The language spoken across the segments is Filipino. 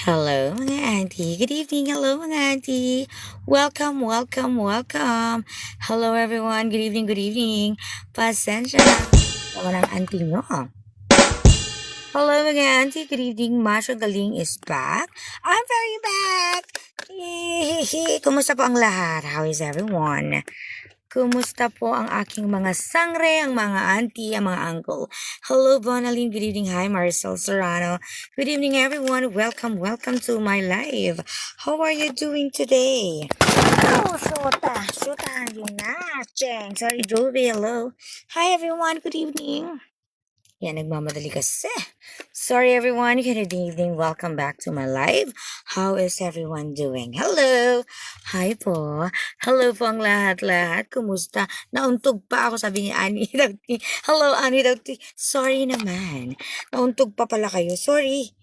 Hello mga auntie. Good evening. Hello mga auntie. Welcome, welcome, welcome. Hello everyone. Good evening, good evening. Pasensya na. Wala ng auntie nyo. Hello mga auntie. Good evening. Masha Galing is back. I'm very back. Yay! Kumusta po ang lahat? How is everyone? Kumusta po ang aking mga sangre, ang mga auntie, ang mga uncle? Hello, Bonaline. Good evening. Hi, Marcel Serrano. Good evening, everyone. Welcome, welcome to my live. How are you doing today? Oh, Shota, yun na. Cheng. Sorry, Jovi. Hello. Hi, everyone. Good evening. Yan, nagmamadali kasi. Sorry everyone, good evening. Welcome back to my live. How is everyone doing? Hello! Hi po. Hello po ang lahat-lahat. Kumusta? Nauntog pa ako, sabi ni Annie. Hello, Annie. Sorry naman. Nauntog pa pala kayo. Sorry.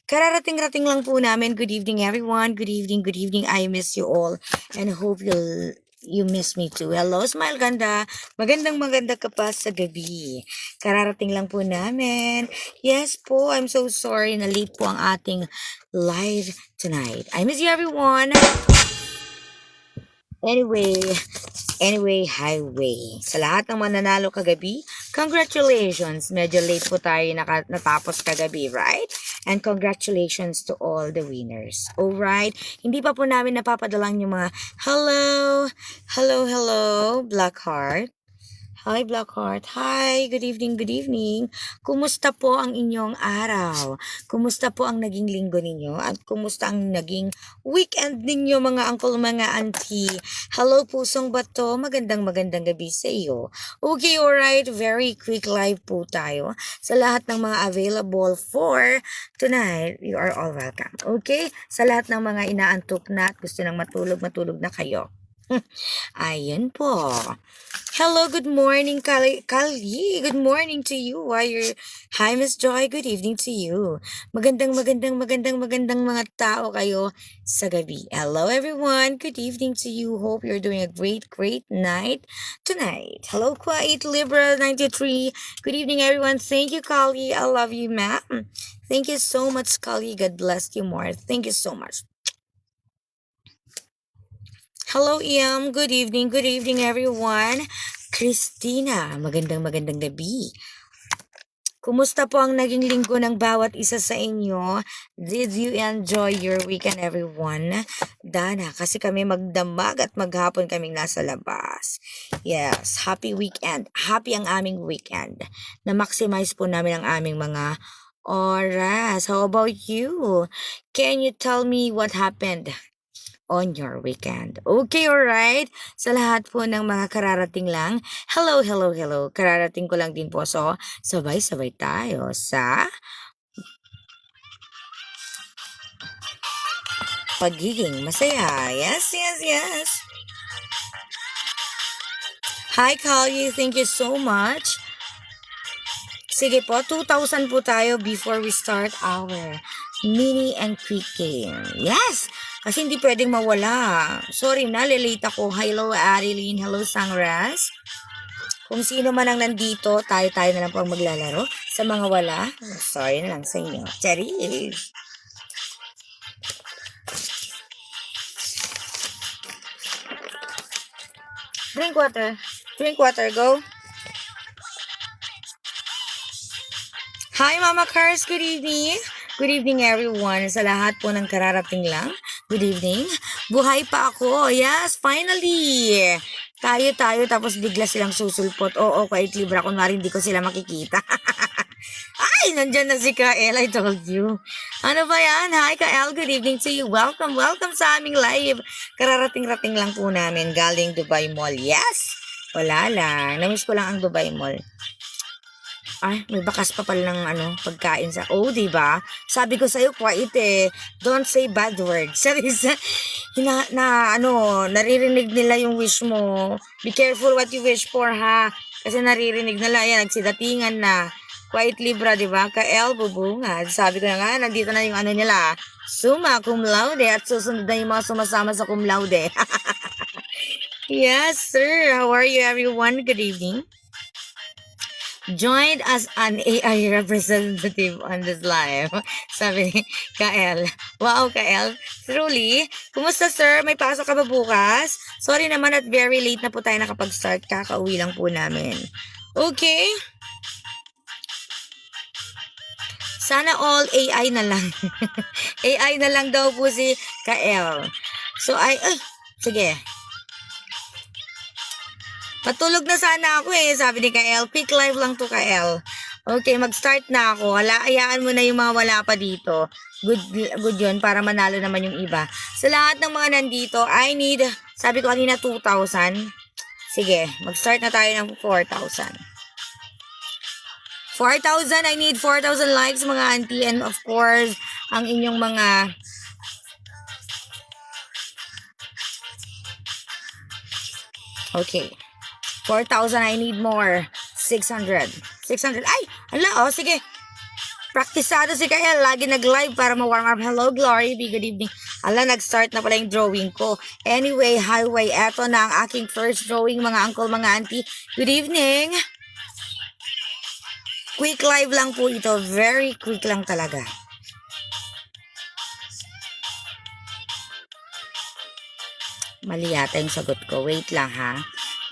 Kararating-rating lang po namin. Good evening everyone. Good evening, good evening. I miss you all and hope you miss me too. Hello, Smile Ganda. Magandang ka pa sa gabi. Kararating lang po namin. Yes po, I'm so sorry na late po ang ating live tonight. I miss you everyone. Anyway, highway. Sa lahat ng mananalo kagabi, congratulations. Medyo late po tayo natapos kagabi, right? And congratulations to all the winners. Alright? Hindi pa po namin napapadalang yung mga hello, Blackheart. Hi, Blackheart. Hi, good evening, good evening. Kumusta po ang inyong araw? Kumusta po ang naging linggo ninyo? At kumusta ang naging weekend ninyo, mga uncle, mga auntie? Hello, pusong bato. Magandang gabi sa iyo. Okay, alright. Very quick live po tayo. Sa lahat ng mga available for tonight, you are all welcome. Okay? Sa lahat ng mga inaantok na at gusto nang matulog na kayo. Ayun po. Hello, good morning, Kali. Good morning to you. Hi, Miss Joy. Good evening to you. Magandang mga tao kayo sa gabi. Hello, everyone. Good evening to you. Hope you're doing a great night tonight. Hello, Quiet Libra 93. Good evening, everyone. Thank you, Kali. I love you, ma'am. Thank you so much, Kali. God bless you more. Thank you so much. Hello, Iam. Good evening, everyone. Christina, magandang gabi. Kumusta po ang naging linggo ng bawat isa sa inyo? Did you enjoy your weekend, everyone? Dana, kasi kami magdamag at maghapon kaming nasa labas. Yes, happy weekend. Happy ang aming weekend. Na-maximize po namin ang aming mga oras. How about you? Can you tell me what happened on your weekend? Okay, alright? Sa lahat po ng mga kararating lang, hello. Kararating ko lang din po. So, sabay-sabay tayo sa pagiging masaya. Yes. Hi, Kali. Thank you so much. Sige po, 2,000 po tayo before we start our mini and quick game. Yes! Kasi hindi pwedeng mawala. Sorry na, lilate ako. Hello, Adeline. Hello, Sangras. Kung sino man ang nandito, tayo na lang po ang maglalaro. Sa mga wala, sorry na lang sa inyo. Charis! Drink water, go. Hi, Mama Cars. Good evening. Good evening, everyone. Sa lahat po ng kararating lang. Good evening. Buhay pa ako. Yes, finally. Tayo, tapos bigla silang susulpot. Oo, Quiet Libra. Kunwari hindi ko sila makikita. Ay, nandyan na si Kael. I told you. Ano ba yan? Hi, Kael. Good evening to you. Welcome sa aming live. Kararating-rating lang po namin. Galing Dubai Mall. Yes. Wala lang. Namiss ko lang ang Dubai Mall. Ay, may bakas pa pala ng pagkain sa... Oh, diba? Sabi ko sa'yo, quiet eh. Don't say bad words. Sabi naririnig nila yung wish mo. Be careful what you wish for, ha? Kasi naririnig nila. Yan, nagsidatingan na. Quiet Libra, diba? Ka-El, bubungad. Sabi ko na nga, nandito na yung nila. Summa cum laude. At susunod na yung mga sumasama sa cum laude. Yes, sir. How are you, everyone? Good evening. joined as an AI representative on this live. Sabi ni Kael. Wow, Kael. Truly. Kumusta, sir? May pasok ka ba bukas? Sorry naman at very late na po tayo nakapag-start. Kakauwi lang po namin. Okay. Sana all AI na lang. AI na lang daw po si Kael. So, sige. Patulog na sana ako sabi ni Kael. Quick live lang to, Kael. Okay, mag-start na ako. Hayaan mo na yung mga wala pa dito. Good yun, para manalo naman yung iba. Sa lahat ng mga nandito, I need, sabi ko kanina 2,000. Sige, mag-start na tayo ng 4,000. 4,000, I need 4,000 likes mga auntie, and of course, ang inyong mga okay. 4,000, I need more. 600. 600. Ay! Hala, sige. Praktisado si Kael. Lagi nag-live para ma-warm up. Hello, Glory. Good evening. Ala, nag-start na pala yung drawing ko. Anyway, highway. Eto na ang aking first drawing, mga uncle, mga auntie. Good evening. Quick live lang po ito. Very quick lang talaga. Mali yata yung sagot ko. Wait lang ha.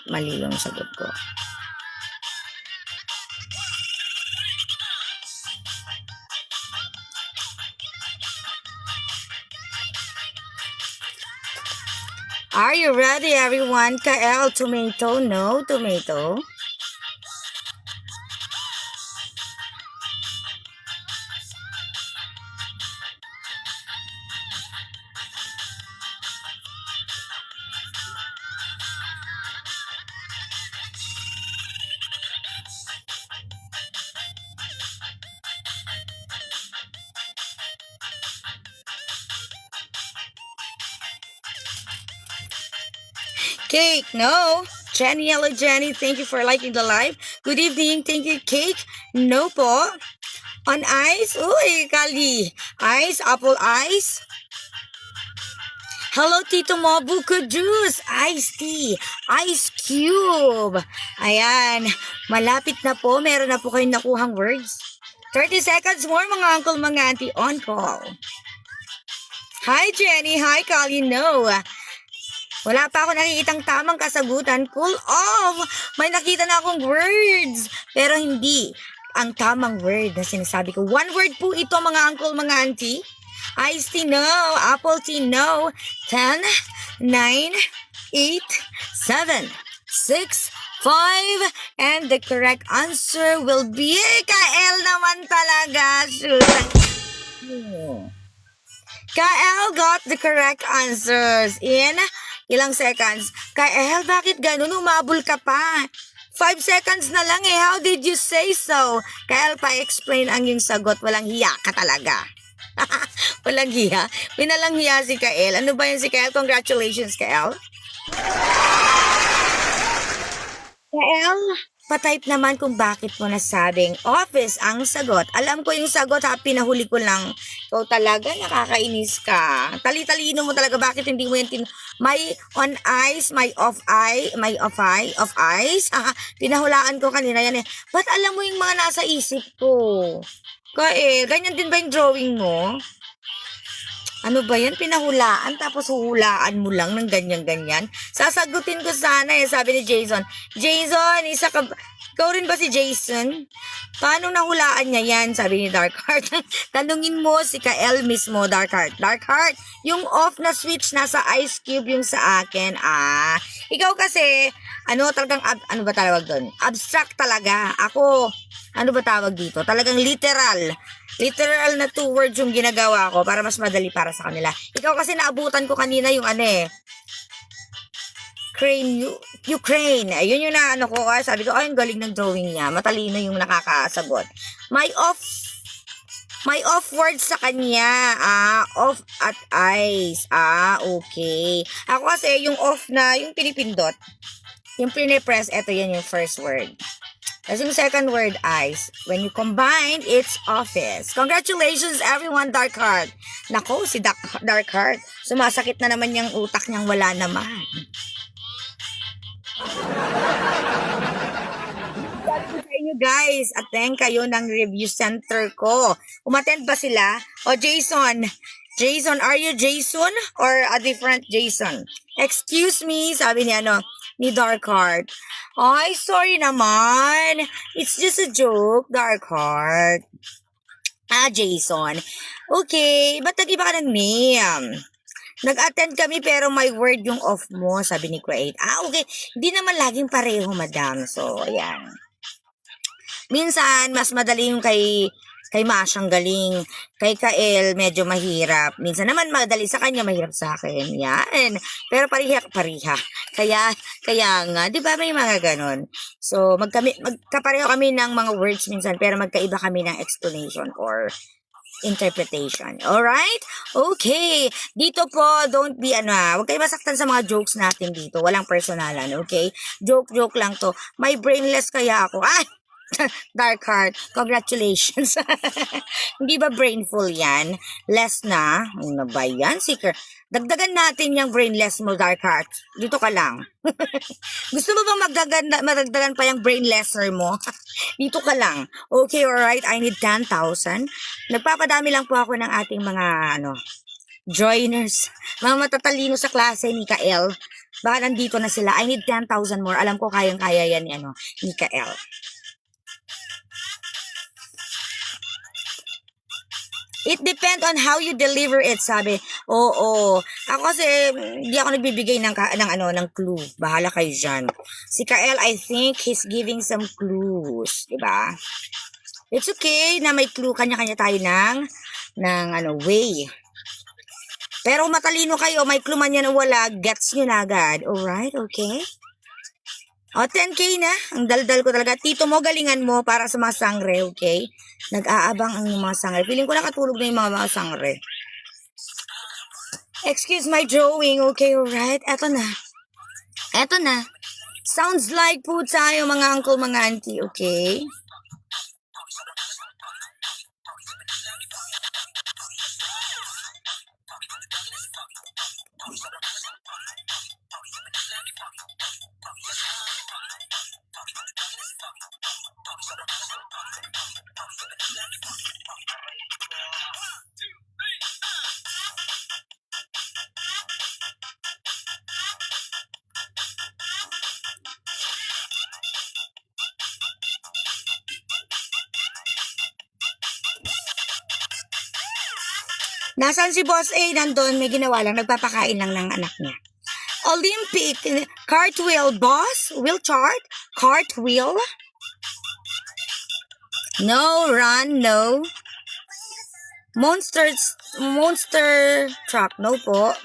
Mali yung sagot ko. Are you ready, everyone? Kael, tomato? No, tomato. Cake, no. Jenny, hello Jenny. Thank you for liking the live. Good evening. Thank you, Cake. No po. On ice? Uy, Kali. Ice, apple ice. Hello, Tito Mo. Buko juice. Iced tea. Ice cube. Ayan. Malapit na po. Meron na po kayong nakuhang words. 30 seconds more, mga uncle, mga auntie. On call. Hi, Jenny. Hi, Kali. No. Wala pa ako nakikitang tamang kasagutan. Cool off! May nakita na akong words. Pero hindi ang tamang word na sinasabi ko. One word po ito, mga uncle, mga auntie. Iced tea, no. Apple tea, no. 10, 9, 8, 7, 6, 5, and the correct answer will be Kael naman talaga. Shoot. Kael got the correct answers in ilang seconds. Kael, bakit ganun? Umabol ka pa. 5 seconds na lang How did you say so? Kael, pa-explain ang yung sagot. Walang hiya ka talaga. Walang hiya? Pinalang hiya si Kael. Ano ba yun si Kael? Congratulations, Kael. Kael, patype naman kung bakit mo nasabing office ang sagot. Alam ko yung sagot pinahuli ko lang. So talaga, nakakainis ka. Tali-talino mo talaga. Bakit hindi mo yan may on ice, may off ice. Pinahulaan ko kanina yan Ba't alam mo yung mga nasa isip ko? Kael, ganyan din ba yung drawing mo? Ano ba yan? Pinahulaan tapos huhulaan mo lang ng ganyan-ganyan? Sasagutin ko sana sabi ni Jason. Jason, ikaw rin ba si Jason? Paano nahulaan niya yan? Sabi ni Darkheart. Tanungin mo si Kael mismo, Darkheart. Darkheart, yung off na switch nasa ice cube yung sa akin. Ikaw kasi, talagang, ano ba tawag doon? Abstract talaga. Ako, ano ba tawag dito? Talagang literal. Literal na 2 words yung ginagawa ko para mas madali para sa kanila. Ikaw kasi naabutan ko kanina yung Ukraine. Ayun yung sabi ko, ang galing ng drawing niya. Matalino yung nakakasagot. May off words sa kanya. Off at ice. Okay. Ako kasi yung off na, yung pinipindot, yung pinipress, eto yan yung first word. Kasi yung second word, ice. When you combine, it's office. Congratulations, everyone, Darkheart. Nako, si Darkheart. Sumasakit na naman yung utak niyang wala naman. Sabi ko sa inyo, nyo guys, attend kayo ng review center ko. Umattend ba sila? O Jason, are you Jason or a different Jason? Excuse me, sabi ni ni Dark Heart. Ay, sorry naman. It's just a joke, Dark Heart. Jason. Okay, ba't nag-iba ka ng name? Nag-attend kami pero may word yung off mo, sabi ni Create. Okay. Hindi naman laging pareho, madam. So, ayan. Minsan, mas madali yung kay Masyang galing. Kay Kael, medyo mahirap. Minsan naman, madali sa kanya, mahirap sa akin. Yan. Pero pariha. Kaya nga, di ba may mga ganon? So, magkapareho kami ng mga words minsan, pero magkaiba kami ng explanation or interpretation. Alright? Okay. Dito po, don't be huwag kayo masaktan sa mga jokes natin dito. Walang personalan, okay? Joke lang to. May brainless kaya ako. Dark Heart, congratulations. Hindi ba brainful yan? Less na? Ano ba yan, Seeker? Dagdagan natin yung brainless mo, Dark Heart. Dito ka lang. Gusto mo bang madagdagan pa yung brainlesser mo? Dito ka lang. Okay, alright. I need 10,000. Nagpapadami lang po ako ng ating mga, joiners. Mga matatalino sa klase ni Kael. Baka nandito na sila. I need 10,000 more. Alam ko kayang-kaya yan ni Kael. It depends on how you deliver it, sabi. Oo. Ako kasi, hindi ako nagbibigay ng clue. Bahala kayo dyan. Si Kael, I think he's giving some clues. Diba? It's okay na may clue. Kanya-kanya tayo ng way. Pero matalino kayo, may clue man yan o wala, gets nyo na agad. Alright, okay? 10K na. Ang daldal ko talaga. Tito mo, galingan mo para sa mga sangre, okay? Nag-aabang ang mga sangre. Feeling ko nakatulog na yung mga sangre. Excuse my drawing, okay, alright? Eto na. Sounds like po tayo mga uncle, mga auntie, okay? Nasaan si Boss A? Nandun, may ginawa lang. Nagpapakain lang ng anak niya. Olympic. Cartwheel, boss? Will chart? Cartwheel? No, run, no. Monster truck, no po.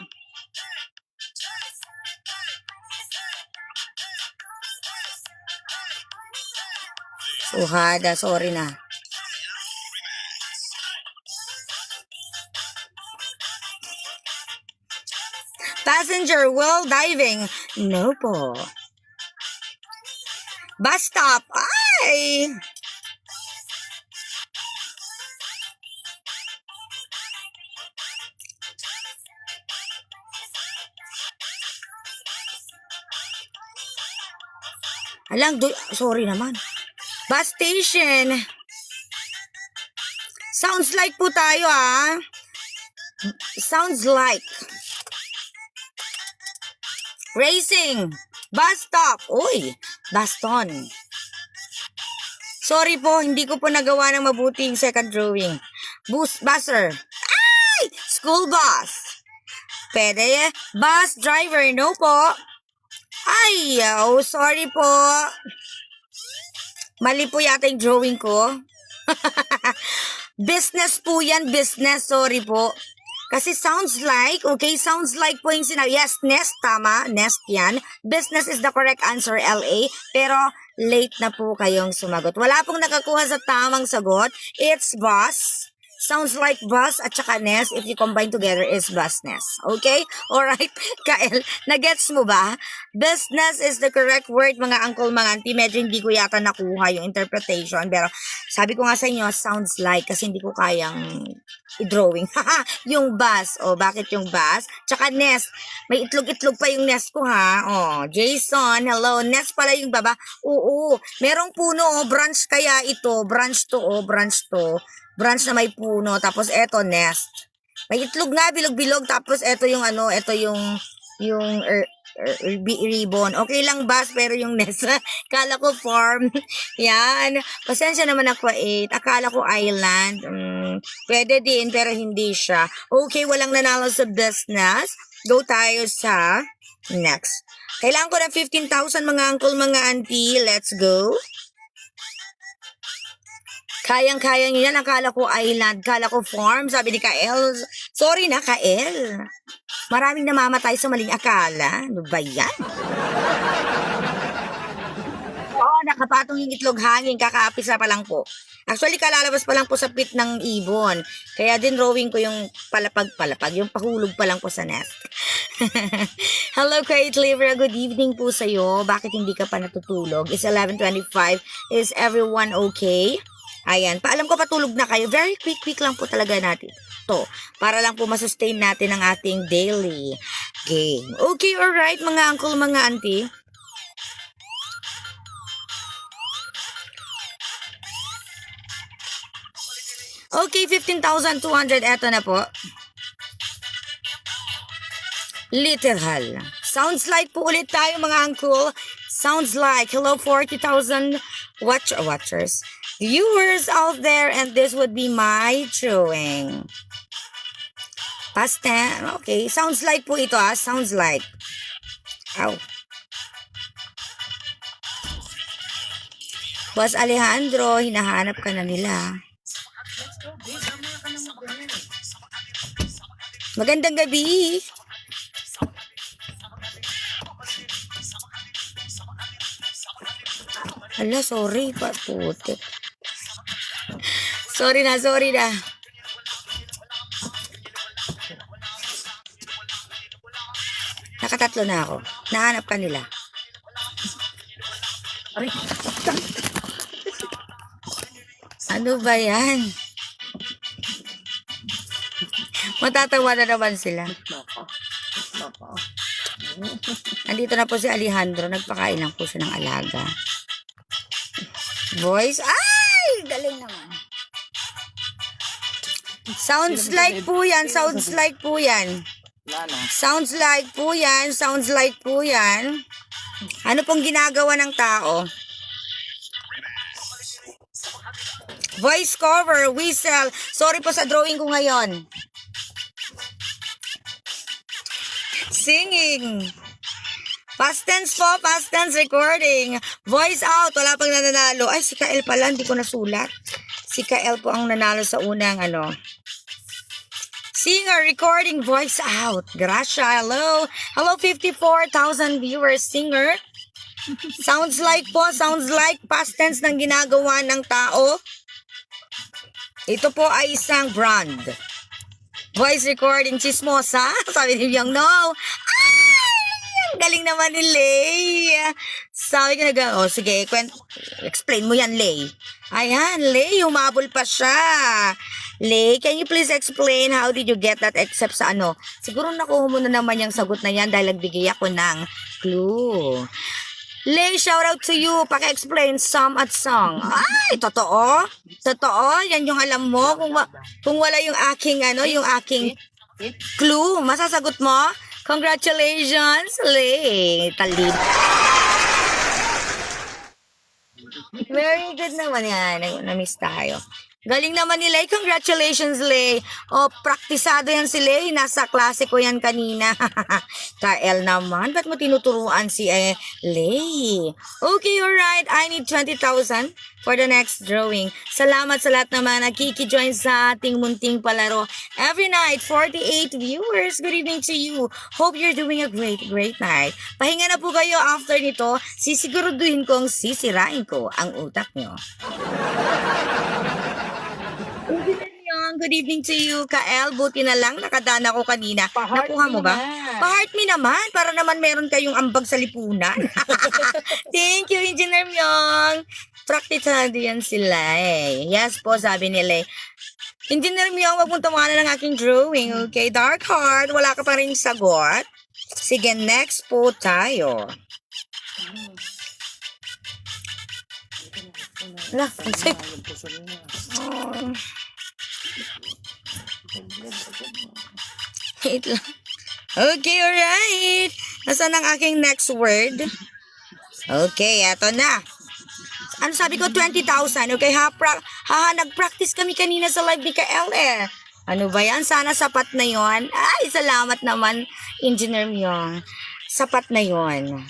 Suhada, sorry na. Passenger while diving. No po. Bus stop. Ay! Sorry naman. Bus station. Sounds like po tayo, Sounds like. Racing. Bus stop. Uy, baston. Sorry po, hindi ko po nagawa ng mabuti yung second drawing. Busser. Ay! School bus. Pwede. Bus driver. No po. Ay, sorry po. Mali po yata yung drawing ko. Business po yan, business. Sorry po. Kasi sounds like, okay, sounds like po yung sinabi. Yes, nest, tama. Nest yan. Business is the correct answer, LA. Pero late na po kayong sumagot. Wala pong nakakuha sa tamang sagot. It's bus. Sounds like bus at saka nest. If you combine together is bus nest. Okay? Alright? Kael, nagets mo ba? Bus nest is the correct word, mga uncle, mga auntie. Medyo hindi ko yata nakuha yung interpretation. Pero sabi ko nga sa inyo, sounds like kasi hindi ko kayang i-drawing. Yung bus. O, bakit yung bus? Tsaka nest. May itlog-itlog pa yung nest ko, ha? O, Jason, hello. Nest pala yung baba. Oo. Merong puno, branch kaya ito. Branch to, branch to. Branch na may puno. Tapos eto, nest. May itlog nga, bilog-bilog. Tapos eto yung eto yung ribbon. Okay lang bus, pero yung nest. Kala ko farm. Yan. Pasensya naman ako 8. Akala ko island. Pwede din, pero hindi siya. Okay, walang nanalo sa business. Go tayo sa next. Kailangan ko ng 15,000 mga uncle, mga auntie. Let's go. Kayang-kaya nyo yan. Akala ko island. Akala ko farm. Sabi ni Kael. Sorry na, Kael. Maraming namamatay sa maling akala. Ano ba yan? Nakapatong yung itlog hangin. Kakaapisa pa lang po. Actually, kalalabas pa lang po sa pit ng ibon. Kaya din drawing ko yung palapag-palapag. Yung pahulog pa lang po sa nest. Hello, Kate Livra. Good evening po sa'yo. Bakit hindi ka pa natutulog? It's 11:25. Is everyone okay? Ayan, paalam ko patulog na kayo. Very quick lang po talaga natin to. Para lang po masustain natin ang ating daily game. Okay, alright, mga uncle, mga auntie. Okay, 15,200. Eto na po. Literal. Sounds like po ulit tayo, mga uncle. Sounds like. Hello, 40,000 watchers. Viewers out there, and this would be my drawing. Past tense. Okay. Sounds like po ito, Sounds like. Ow. Boss Alejandro, hinahanap ka na nila. Magandang gabi. Hala, sorry. Putik. Sorry na. Nakatatlo na ako. Nahanap ka nila. Ano ba yan? Matatawa na naman sila. Nandito na po si Alejandro. Nagpakain lang po siya ng alaga. Voice. Ay! Galing naman. Sounds like po yan. Sounds like po yan. Ano pong ginagawa ng tao? Voice cover, whistle. Sorry po sa drawing ko ngayon. Singing. Past tense po, past tense recording. Voice out, wala pang nananalo. Ay, si Kael pala, hindi ko nasulat. Si Kael po ang nanalo sa unang Singer, recording, voice out. Gracia, hello. Hello, 54,000 viewers. Singer. Sounds like past tense ng ginagawa ng tao. Ito po ay isang brand. Voice recording, chismosa. Sabi ni Young, no. Ay, galing naman ni Lay. Sabi ko sige, explain mo yan, Lay. Ayan, Lay, humabol pa siya. Lay, can you please explain how did you get that except sa Siguro nakuha mo na naman yung sagot na yan dahil nagbigay ako ng clue. Lay, shout out to you. Paki-explain some at song. Ay, totoo? Totoo? Yan yung alam mo? Kung wala yung aking clue, masasagot mo? Congratulations, Lay. Talib. Very good naman yan. Na-miss tayo. Galing naman ni Lay. Congratulations, Lay. Praktisado yan si Lay. Nasa klase ko yan kanina. Kael naman. Ba't mo tinuturuan si Lay? Okay, alright. I need 20,000 for the next drawing. Salamat sa lahat naman nakiki-join sa ating munting palaro. Every night, 48 viewers. Good evening to you. Hope you're doing a great night. Pahinga na po kayo after nito. Sisiguraduhin kong sisirain ko ang utak nyo. good evening to you, Kael. Buti na lang, nakadana ko kanina. Pa-heart Nakuha mo me ba? naman. Pa-heart me naman, para naman meron kayong ambag sa lipunan. Thank you, Engineer Myong. Praktisado yan sila eh. Yes po, sabi nila eh. Engineer Myong, wag mong tawanan ng aking drawing, okay? Dark Heart, wala ka pa rin sagot. Sige, next po tayo. Wala, wait lang. Okay, alright. Nasaan ang aking next word? Okay, eto na. Ano sabi ko? 20,000. Okay, nag-practice kami kanina sa live ni Kael eh. Ano ba yan? Sana sapat na yon. Ay, salamat naman, Engineer Myong. Sapat na yon.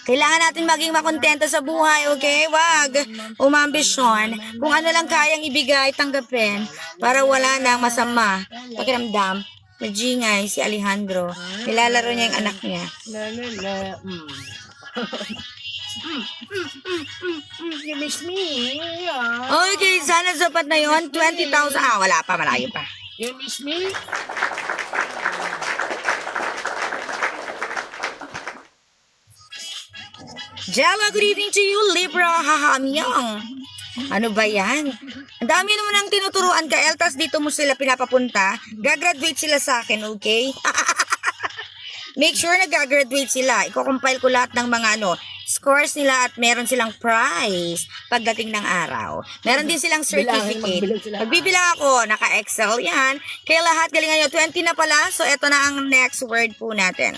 Kailangan natin maging makontento sa buhay, okay? Wag umambisyon. Kung ano lang kayang ibigay, tanggapin. Para wala nang masama. Pakiramdam. Nagingay si Alejandro. Nilalaro niya yung anak niya. You miss me. Okay, sana sapat na yon. 20,000. Ah, wala pa. Malayo pa. You miss me? Jella, good evening to you, Libra. Hahamyang. Ano ba yan? Ang dami naman ang tinuturuan ka, Eltas. Dito mo sila pinapapunta. Gagraduate sila sa akin, okay? Make sure na gagraduate sila. Iko-compile ko lahat ng mga scores nila at meron silang prize pagdating ng araw. Meron din silang certificate. Magbibilang ako, naka-Excel yan. Kaya lahat, galingan nyo, 20 na pala. So, eto na ang next word po natin.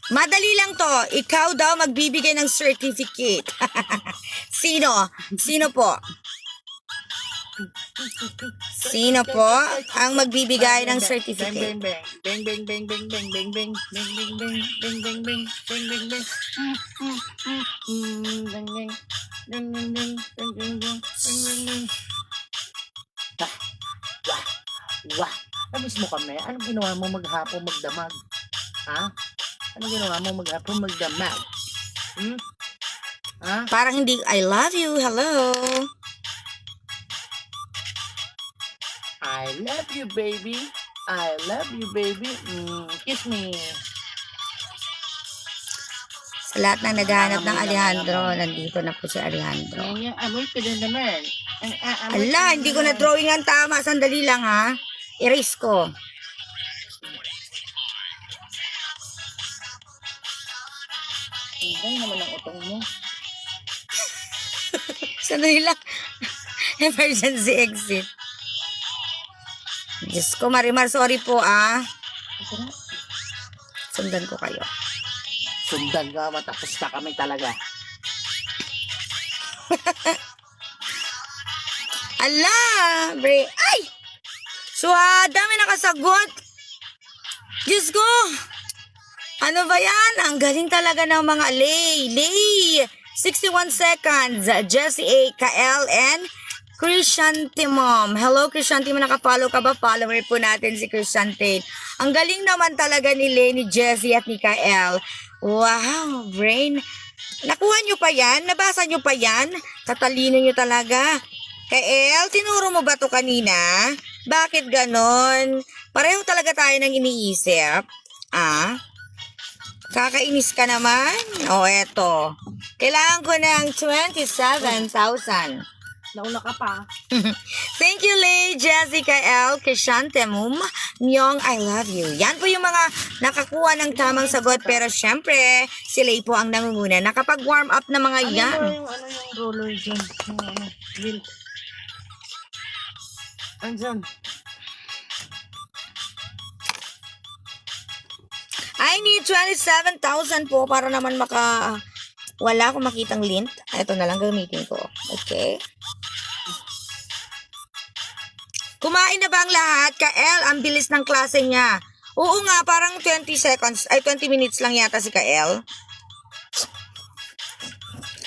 Madali lang to. Ikaw daw magbibigay ng certificate. Sino? Sino po? Sino po ang magbibigay ng certificate? Bang bang bang bang bang bang bang bang bang bang bang bang bang bang bang bang Wah, namiss mo kami? Anong ginawa mo maghapon magdamag? Ha? Anong ginawa mo maghapon magdamag? Ha? Parang hindi, I love you, hello. I love you, baby. I love you, baby. Kiss me. Sa lahat ng naghahanap ng Alejandro, nandito na po si Alejandro. Amoy ko din naman. Ala, hindi ko na drawing ang tama. Sandali lang ha. Erase ko. Hindi naman ang utong mo. Sandali lang. Emergency exit. Diyos ko, Marimar, sorry po ah. Sundan ko kayo. Sundan ka, matapos na kami talaga. Ala, bre. Ay! So, dami nakasagot. Diyos ko. Ano ba yan? Ang galing talaga ng mga Lay. 61 seconds. Jessie A. Kael and Krishante Mom. Hello, Krishante. Nakapollow ka ba? Follower po natin si Krishante. Ang galing naman talaga ni Lay, ni Jessie at ni Kael. Wow, brain. Nakuha nyo pa yan? Nabasa nyo pa yan? Tatalino nyo talaga. Kael, tinuro mo ba to kanina? Bakit ganon? Pareho talaga tayo ng iniisip. Ah? Kakainis ka naman? O, eto. Kailangan ko ng 27,000. Nauna ka pa. Thank you, Lay, Jessica L. Krishantemum, Myong, I love you. Yan po yung mga nakakuha ng tamang sagot. Pero syempre, si Lay po ang nangunguna. Nakapag-warm up na mga yan. Ano yung roller dyan? Yung Andyan. I need 27,000 po para naman wala akong makitang lint. Ito na lang gamitin ko. Okay. Kumain na ba ang lahat? Kael, ang bilis ng klase niya. Oo nga, parang 20 minutes lang yata si Kael.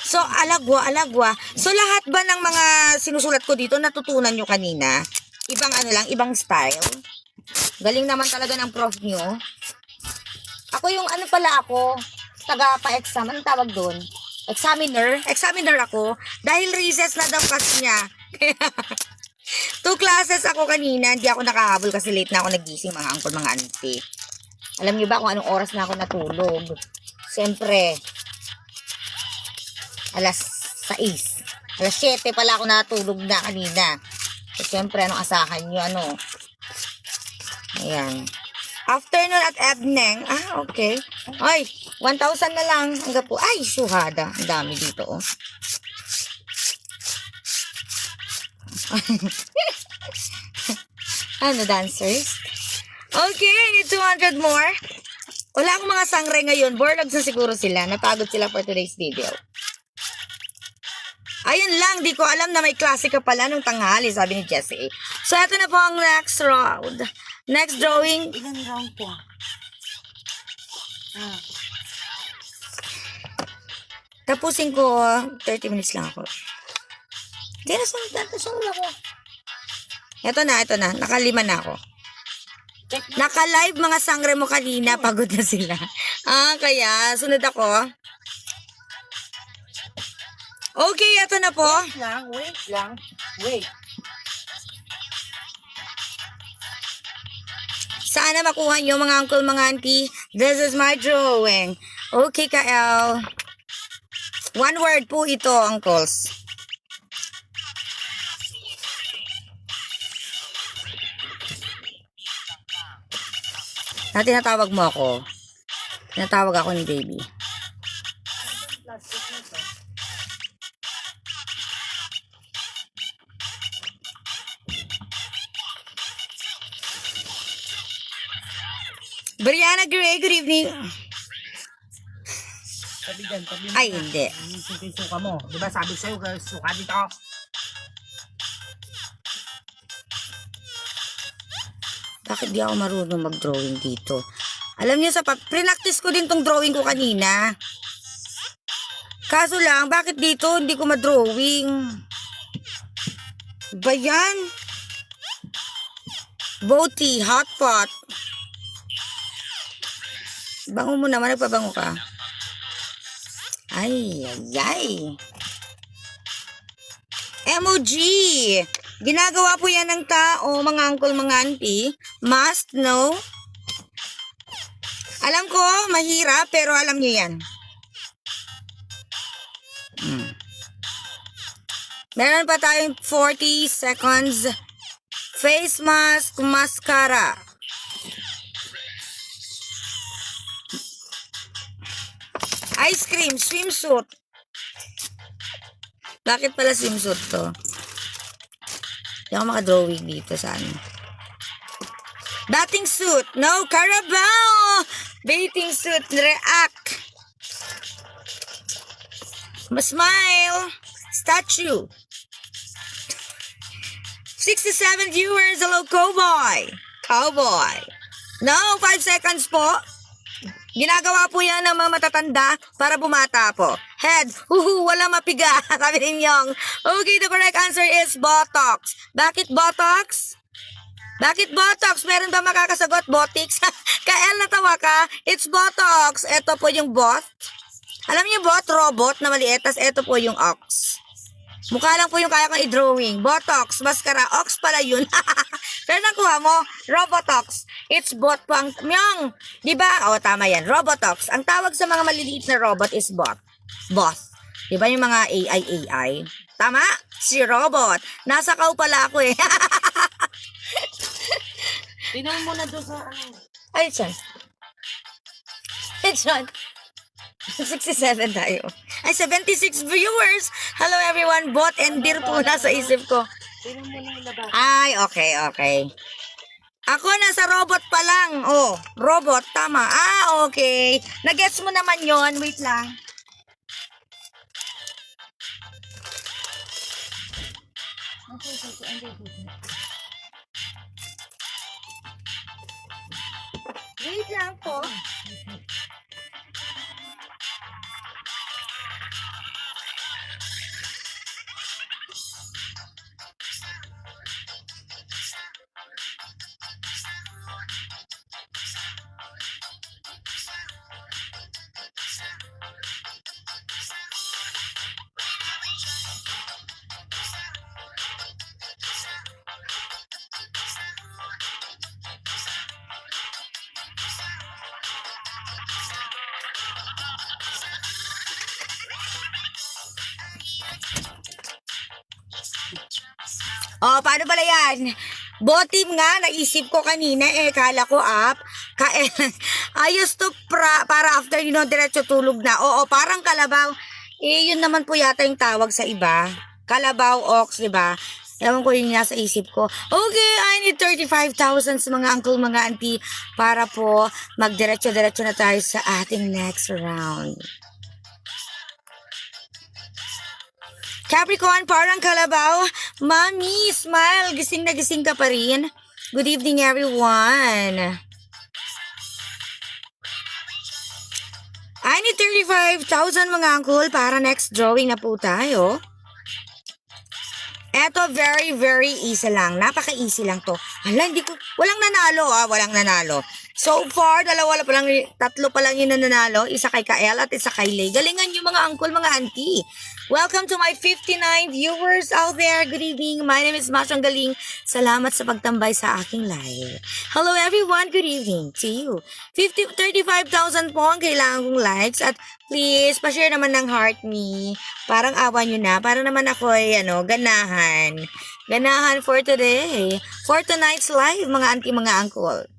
So, alagwa. So, lahat ba ng mga sinusulat ko dito natutunan nyo kanina? Ibang style. Galing naman talaga ng prof nyo. Ako taga-pa-exam. Anong tawag doon? Examiner? Examiner ako. Dahil recess na daw kasi niya. Kaya, 2 classes ako kanina. Hindi ako nakahabol kasi late na ako nagising, mga uncle, mga auntie. Alam niyo ba kung anong oras na ako natulog? Siyempre, alas 6. Alas 7 pala ako natulog na kanina. So, siyempre, anong asahan nyo? Ano? Ayan. Afternoon at evening. Ah, okay. Ay, 1,000 na lang. Hanggang po. Ay, syuhada. Ang dami dito, oh. Ano, dancers? Okay, I need 200 more. Wala akong mga sangre ngayon. Borlogs na siguro sila. Napagod sila for today's video. Ayun lang, di ko alam na may klase ka pala nung tanghali, sabi ni Jessie. So, ito na po ang next round. Next drawing. Ilan round po? Tapusin ko, 30 minutes lang ako. Hindi na, sunod ako. Ito na. Nakalima na ako. Naka-live mga sangre mo kanina, pagod na sila. Kaya, sunod ako. Okay, ito na po. Wait lang. Sana makuha nyo mga uncle, mga auntie. This is my drawing. Okay, Kael. 1 word po ito, uncles. Tinatawag mo ako. Tinatawag ako ni baby. Brianna Gray, good evening. Sabi dyan, sabi mo. Ay, hindi. Yung suka mo. Diba sabi sa'yo, suka dito. Bakit di ako marunong mag-drawing dito? Alam niyo, pre-practice ko din tong drawing ko kanina. Kaso lang, bakit dito hindi ko ma-drawing? Ba yan? Boaty, hot pot. Bango mo naman, nagpabango ka. Ay. Emoji. Ginagawa po yan ng tao, mga uncle, mga auntie. Must know. Alam ko, mahirap, pero alam nyo yan. Meron pa tayong 40 seconds. Face mask, mascara. Ice cream, swimsuit. Bakit pala swimsuit to? Hindi ako makadrawing dito sa ano. Bathing suit. No, Carabao. Bathing suit. React. Smile. Statue. 67 viewers. Hello, cowboy. No, 5 seconds po. Ginagawa po yan ng mga matatanda para bumata po. Head, wala mapiga. Sabi ninyong. Okay, the correct answer is Botox. Bakit Botox? Bakit Botox? Meron ba makakasagot? Botics? Kael, natawa ka? It's Botox. Ito po yung bot. Alam niyo bot? Robot na maliit. Tas ito po yung ox. Mukha lang po yung kaya kong i-drawing. Botox, mascara, ox pala yun. Pero nakuha mo, Robotox. It's bot po ang, myong, di ba? O, tama yan, Robotox. Ang tawag sa mga maliliit na robot is bot. Boss. Di ba yung mga AI? Tama? Si robot. Nasa kaw pala ako eh. Tingnan mo na doon sa ano. Ay, Chan. Hey, Chan. 67 tayo. Ay, 76 viewers. Hello everyone. Bot and beer po nasa isip ko. Tingnan mo na yung labas. Ay, okay. Ako nasa robot pa lang. Oh, robot. Tama. Okay. Nag-gets mo naman yon. Wait lang. Wait lang po. Oh, paano pala yan? Botim nga, naisip ko kanina kala ko ayos to para after diretso tulog na. Oo, parang kalabaw. Yun naman po yata yung tawag sa iba. Kalabaw, ox, di ba? Ewan ko yung nasa isip ko. Okay, I need 35,000 sa mga uncle, mga auntie para po magdiretso-diretso na tayo sa ating next round. Capricorn, parang kalabaw. Mami, smile. Gising na gising ka pa rin. Good evening, everyone. I need 35,000 mga uncle para next drawing na po tayo. Eto, very, very easy lang. Napaka-easy lang to. Hala, walang nanalo. So far, tatlo pa lang yung nanalo. Isa kay Kael at isa kay Lay. Galingan yung mga uncle, mga auntie. Welcome to my 59 viewers out there. Good evening. My name is Machong Galing. Salamat sa pagtambay sa aking live. Hello everyone. Good evening to you. 35,000 po ang kailangan kong likes. At please, pa-share naman ng heart me. Parang awa nyo na. Para naman ako ay ganahan. Ganahan for today. For tonight's live, mga auntie, mga uncle.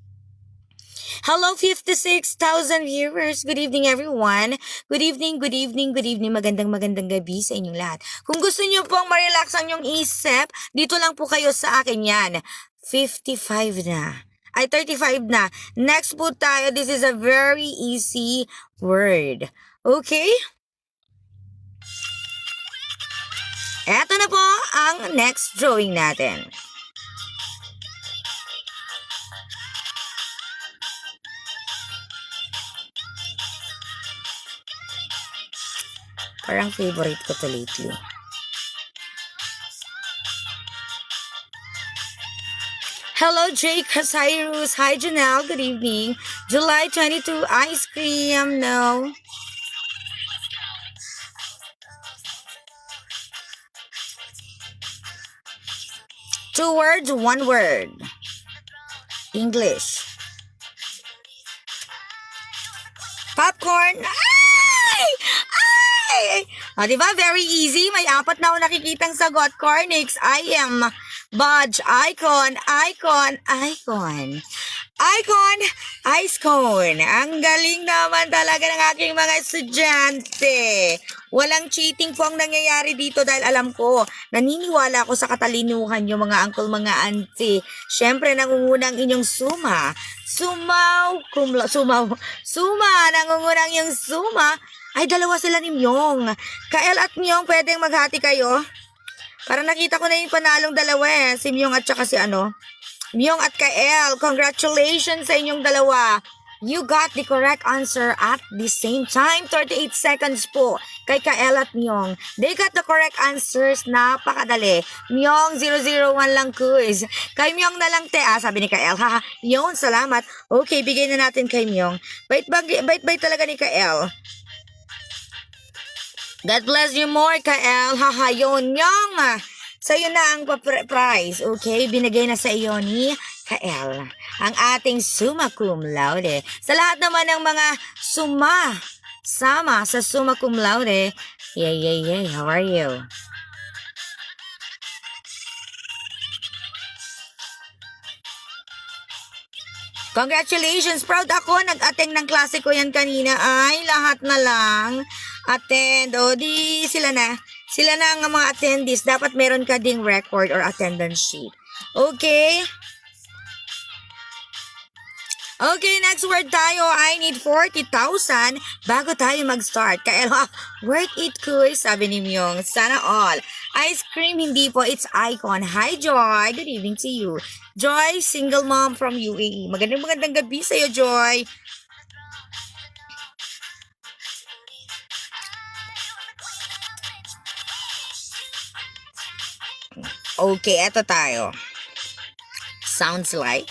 Hello, 56,000 viewers. Good evening, everyone. Good evening. Magandang gabi sa inyong lahat. Kung gusto niyo pong ma-relax ang inyong isip, dito lang po kayo sa akin yan. 55 na. Ay, 35 na. Next po tayo. This is a very easy word. Okay? Eto na po ang next drawing natin. Parang favorite ko to lately. Hello, Jake Cyrus. Hi, Janelle. Good evening. July 22, ice cream. No. Two words, one word. English. Popcorn. O, diba? Very easy. May 4 na ako nakikitang sagot. Cornix, I am. Budge, icon. Ice cone. Ang galing naman talaga ng aking mga estudyante. Walang cheating po ang nangyayari dito dahil alam ko, naniniwala ako sa katalinuhan yung mga uncle, mga auntie. Siyempre, nangungunang inyong suma. Nangungunang yung suma. Ay, dalawa sila ni Myong. Kael at Myong, pwedeng maghati kayo? Para nakita ko na yung panalong dalawa Si Myong at saka si Myong at Kael. Congratulations sa inyong dalawa. You got the correct answer at the same time. 38 seconds po kay Kael at Myong. They got the correct answers. Napakadali. Myong, 001 lang quiz. Kay Myong na lang sabi ni Kael. Haha, yun, salamat. Okay, bigay na natin kay Myong. Bait talaga ni Kael. God bless you more, Kael. Haha, yun, Myong. Sa'yo na ang prize, okay? Binigay na sa iyo ni Kael. Ang ating summa cum laude. Sa lahat naman ng mga sama sa summa cum laude, yay, how are you? Congratulations! Proud ako. Nag-attend ng klase ko yan kanina. Ay, lahat na lang. Attend. O, di sila na. Sila na ang mga attendees. Dapat meron ka ding record or attendance sheet. Okay? Okay, next word tayo. I need 40,000 bago tayo mag-start. Kael, worth it, kuy, sabi ni Myong. Sana all. Ice cream, hindi po. It's icon. Hi, Joy. Good evening to you. Joy, single mom from UAE. Magandang gabi sa'yo, Joy. Okay, eto tayo. Sounds like.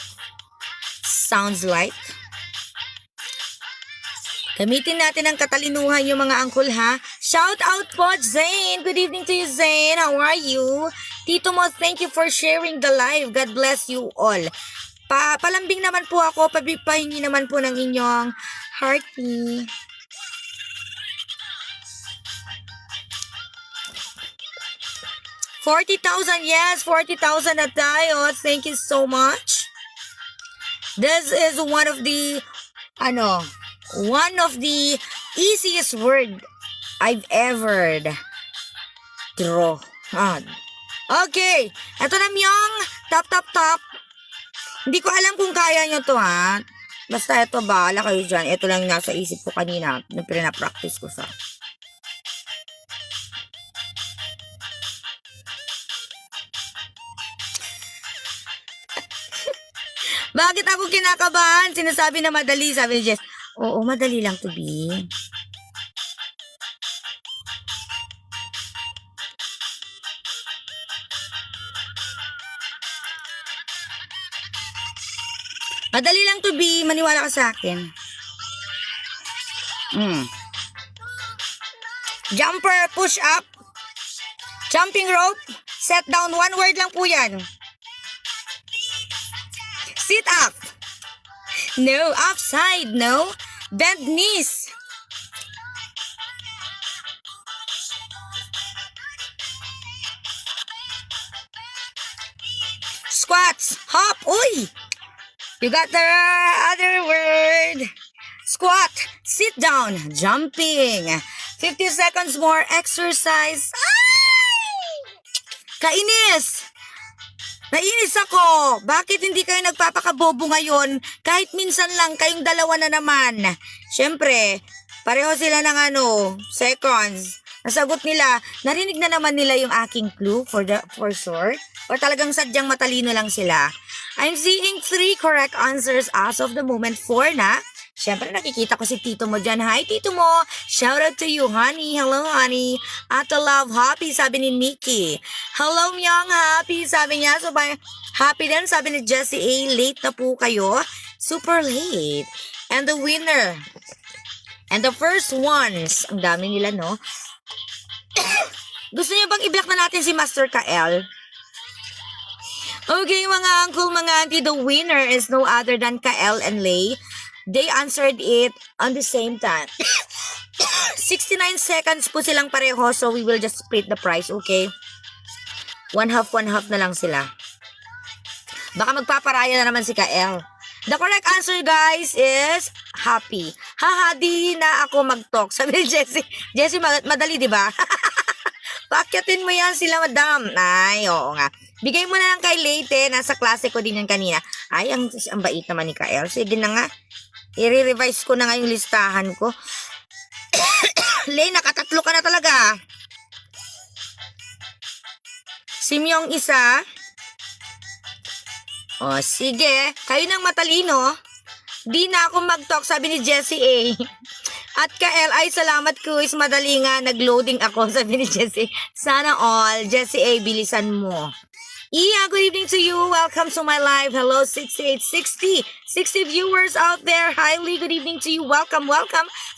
Gamitin natin ang katalinuhan yung mga angkol, ha? Shout out po, Zane. Good evening to you, Zane. How are you? Tito mo, thank you for sharing the live. God bless you all. Palambing naman po ako. Pahingi naman po ng inyong hearty. 40,000, yes, 40,000 na tayo. Thank you so much. This is one of the easiest word I've ever draw. Okay, eto na Myong, top. Hindi ko alam kung kaya nyo to ha. Basta ito, bahala kayo dyan. Ito lang yung nasa isip ko kanina nung pina-practice ko sa. Bakit ako kinakabahan? Sinasabi na madali. Sabi ni Jess, oo, madali lang to be. Madali lang to be. Maniwala ka sa akin. Jumper, push up. Jumping rope. Set down. One word lang po yan. Sit up. No. Upside. No. Bend knees. Squats. Hop. Uy. You got the other word. Squat. Sit down. Jumping. 50 seconds more exercise. Ay! Kainis. Nainis ako. Bakit hindi kayo nagpapakabobo ngayon? Kahit minsan lang, kayong dalawa na naman. Siyempre, pareho sila ng seconds. Nasagot nila, narinig na naman nila yung aking clue for sure. Or talagang sadyang matalino lang sila. I'm seeing 3 correct answers as of the moment. 4 na. Siyempre, nakikita ko si Tito mo dyan. Hi, Tito mo. Shout out to you, honey. Hello, honey. Ata Love, happy, sabi ni Nikki. Hello, Myung, happy, sabi niya. So, happy din, sabi ni Jessie A. Late na po kayo. Super late. And the winner. And the first ones. Ang dami nila, no? Gusto niyo bang i-block na natin si Master Kael? Okay, mga uncle, mga auntie, the winner is no other than Kael and Lay. They answered it on the same time. 69 seconds po silang pareho, so we will just split the price, okay? One half na lang sila. Baka magpaparaya na naman si Kael. The correct answer, guys, is happy. Haha, di na ako mag-talk. Sabi ni Jessie. Jessie, madali, di ba? Paakyatin mo yan sila, madam. Ay, oo nga. Bigay mo na lang kay Leyte. Nasa klase ko din yan kanina. Ay, ang bait naman ni Kael. Sige na nga. I-revise ko na nga yung listahan ko. Ley, nakatatlo ka na talaga. Si Myung isa. O, sige. Kayo nang matalino. Di na ako mag-talk, sabi ni Jessie A. At Kael, ay salamat ko. Is madali nga. Nag-loading ako, sabi ni Jessie. Sana all. Jessie A, bilisan mo. Iya, good evening to you. Welcome to my live. Hello, 6860. 60 viewers out there. Highly good evening to you. Welcome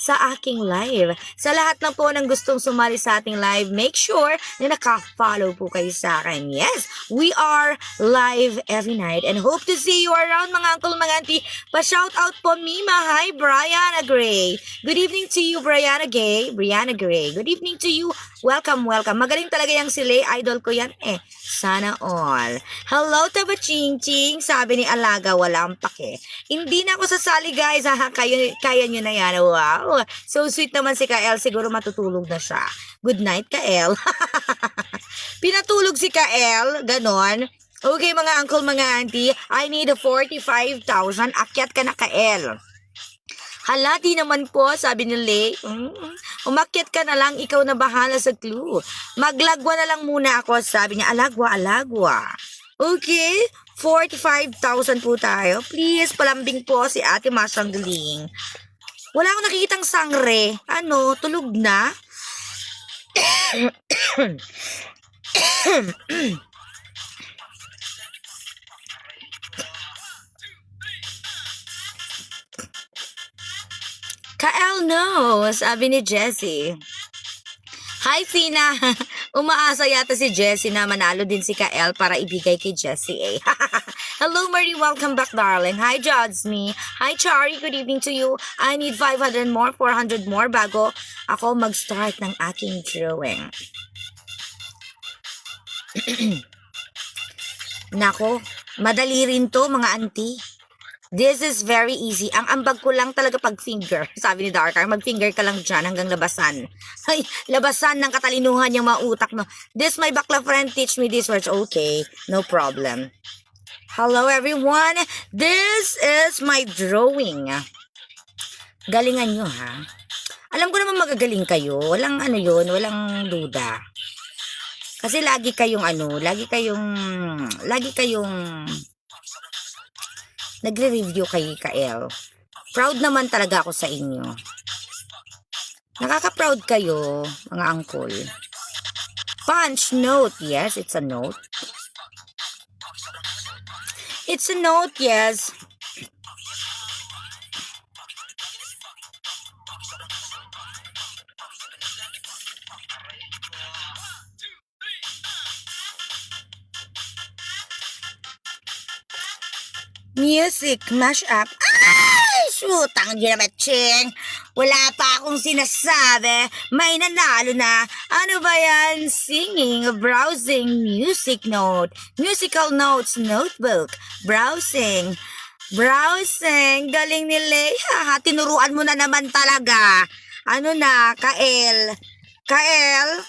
sa aking live. Sa lahat na po ng gustong sumali sa ating live, make sure na naka-follow po kayo sa akin. Yes, we are live every night and hope to see you around, mga uncle, mga auntie. Pa-shout out po, Mima. Hi, Brianna Gray. Good evening to you, Brianna Gray. Good evening to you. Welcome. Magaling talaga yung sila. Idol ko yan eh. Sana all. Hello, Taba Ching Ching. Sabi ni Alaga, walang pake. Hindi na ako sasali, guys. Kaya nyo na yan. Wow. So sweet naman si Kael. Siguro matutulog na siya. Good night, Kael. Pinatulog si Kael. Ganon. Okay, mga uncle, mga auntie. I need 45,000. Akyat ka na, Kael. Hala, di naman po, sabi ni Lay. Umakyat ka na lang, ikaw na bahala sa clue. Maglagwa na lang muna ako, sabi niya. Alagwa. Okay, 45,000 po tayo. Please, palambing po si Ate Masangling. Wala akong nakikitang sangre. Ano, tulog na? Kael, no, sabi ni Jessie. Hi, Tina. Umaasa yata si Jessie na manalo din si Kael para ibigay kay Jessie A. Hello, Marie. Welcome back, darling. Hi, Jodsme. Hi, Chari. Good evening to you. I need 500 more, 400 more bago ako mag-start ng aking drawing. Nako, madali rin to mga auntie. This is very easy. Ang ambag ko lang talaga pag finger. Sabi ni Darkar, mag-finger ka lang dyan hanggang labasan. Ay, labasan ng katalinuhan yung mga utak mo. This my bakla friend teach me these words. Okay, no problem. Hello everyone. This is my drawing. Galingan nyo ha. Alam ko naman magagaling kayo. Walang ano yun, walang duda. Kasi lagi kayong nagre-review kay Kael. Proud naman talaga ako sa inyo. Nakaka-proud kayo, mga uncle. Punch note. Yes, it's a note. It's a note, yes. Music mashup. Ay, shoot! Ang ginamaching. Wala pa akong sinasabi. May nanalo na. Ano ba yan? Singing, browsing, music note. Musical notes, notebook. Browsing. Browsing. Galing ni Leia. Tinuruan mo na naman talaga. Ano na, Kael? Kael?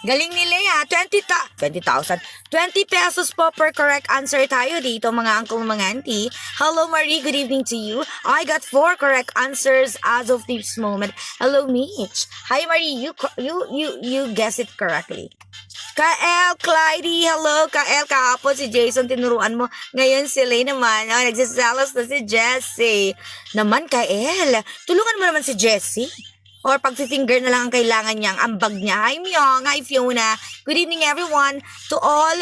Galing ni Leia, 20,000. 20 pesos po per correct answer tayo dito mga uncle, mga auntie. Hello Marie, good evening to you. I got 4 correct answers as of this moment. Hello Mitch. Hi Marie, you guessed it correctly. Kael, Clyde, hello. Kael, kahapon si Jason tinuruan mo. Ngayon si Lay naman. Oh, nagsisalos na si Jessie. Naman Kael, tulungan mo naman si Jessie. Or pag-finger na lang ang kailangan niyang ambag niya. Hi Myong, hi Fiona. Good evening everyone. To all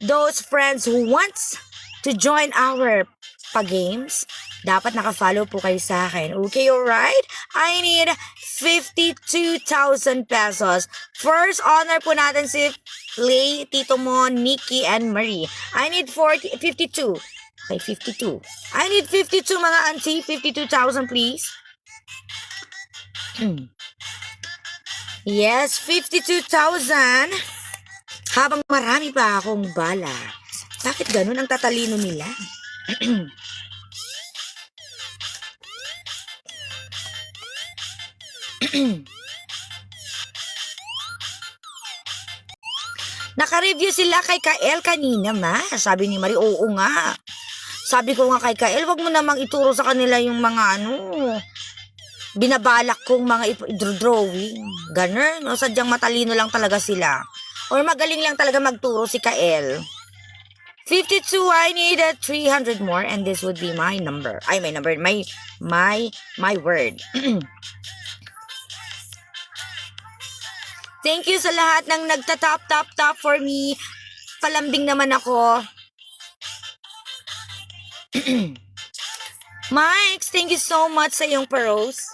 those friends who wants to join our pag-games, dapat naka-follow po kayo sa akin. Okay, alright? I need 52,000 pesos. First honor po natin si Lay, Tito Mo, Nikki, and Marie. I need 52. Okay, 52. I need 52 mga auntie. 52,000 please. Yes, 52,000. Habang marami pa akong bala. Bakit ganun ang tatalino nila? Naka-review sila kay Kael kanina, ma. Sabi ni Marie, oo nga. Sabi ko nga kay Kael, wag mo namang ituro sa kanila yung mga binabalak kong mga drawing. Ganun, no? Sadyang matalino lang talaga sila. Or magaling lang talaga magturo si Kael. 52, I need 300 more and this would be my number. Ay, my number, my word. Thank you sa lahat ng nagta-top for me. Palambing naman ako. Mike, thank you so much sa iyong paros.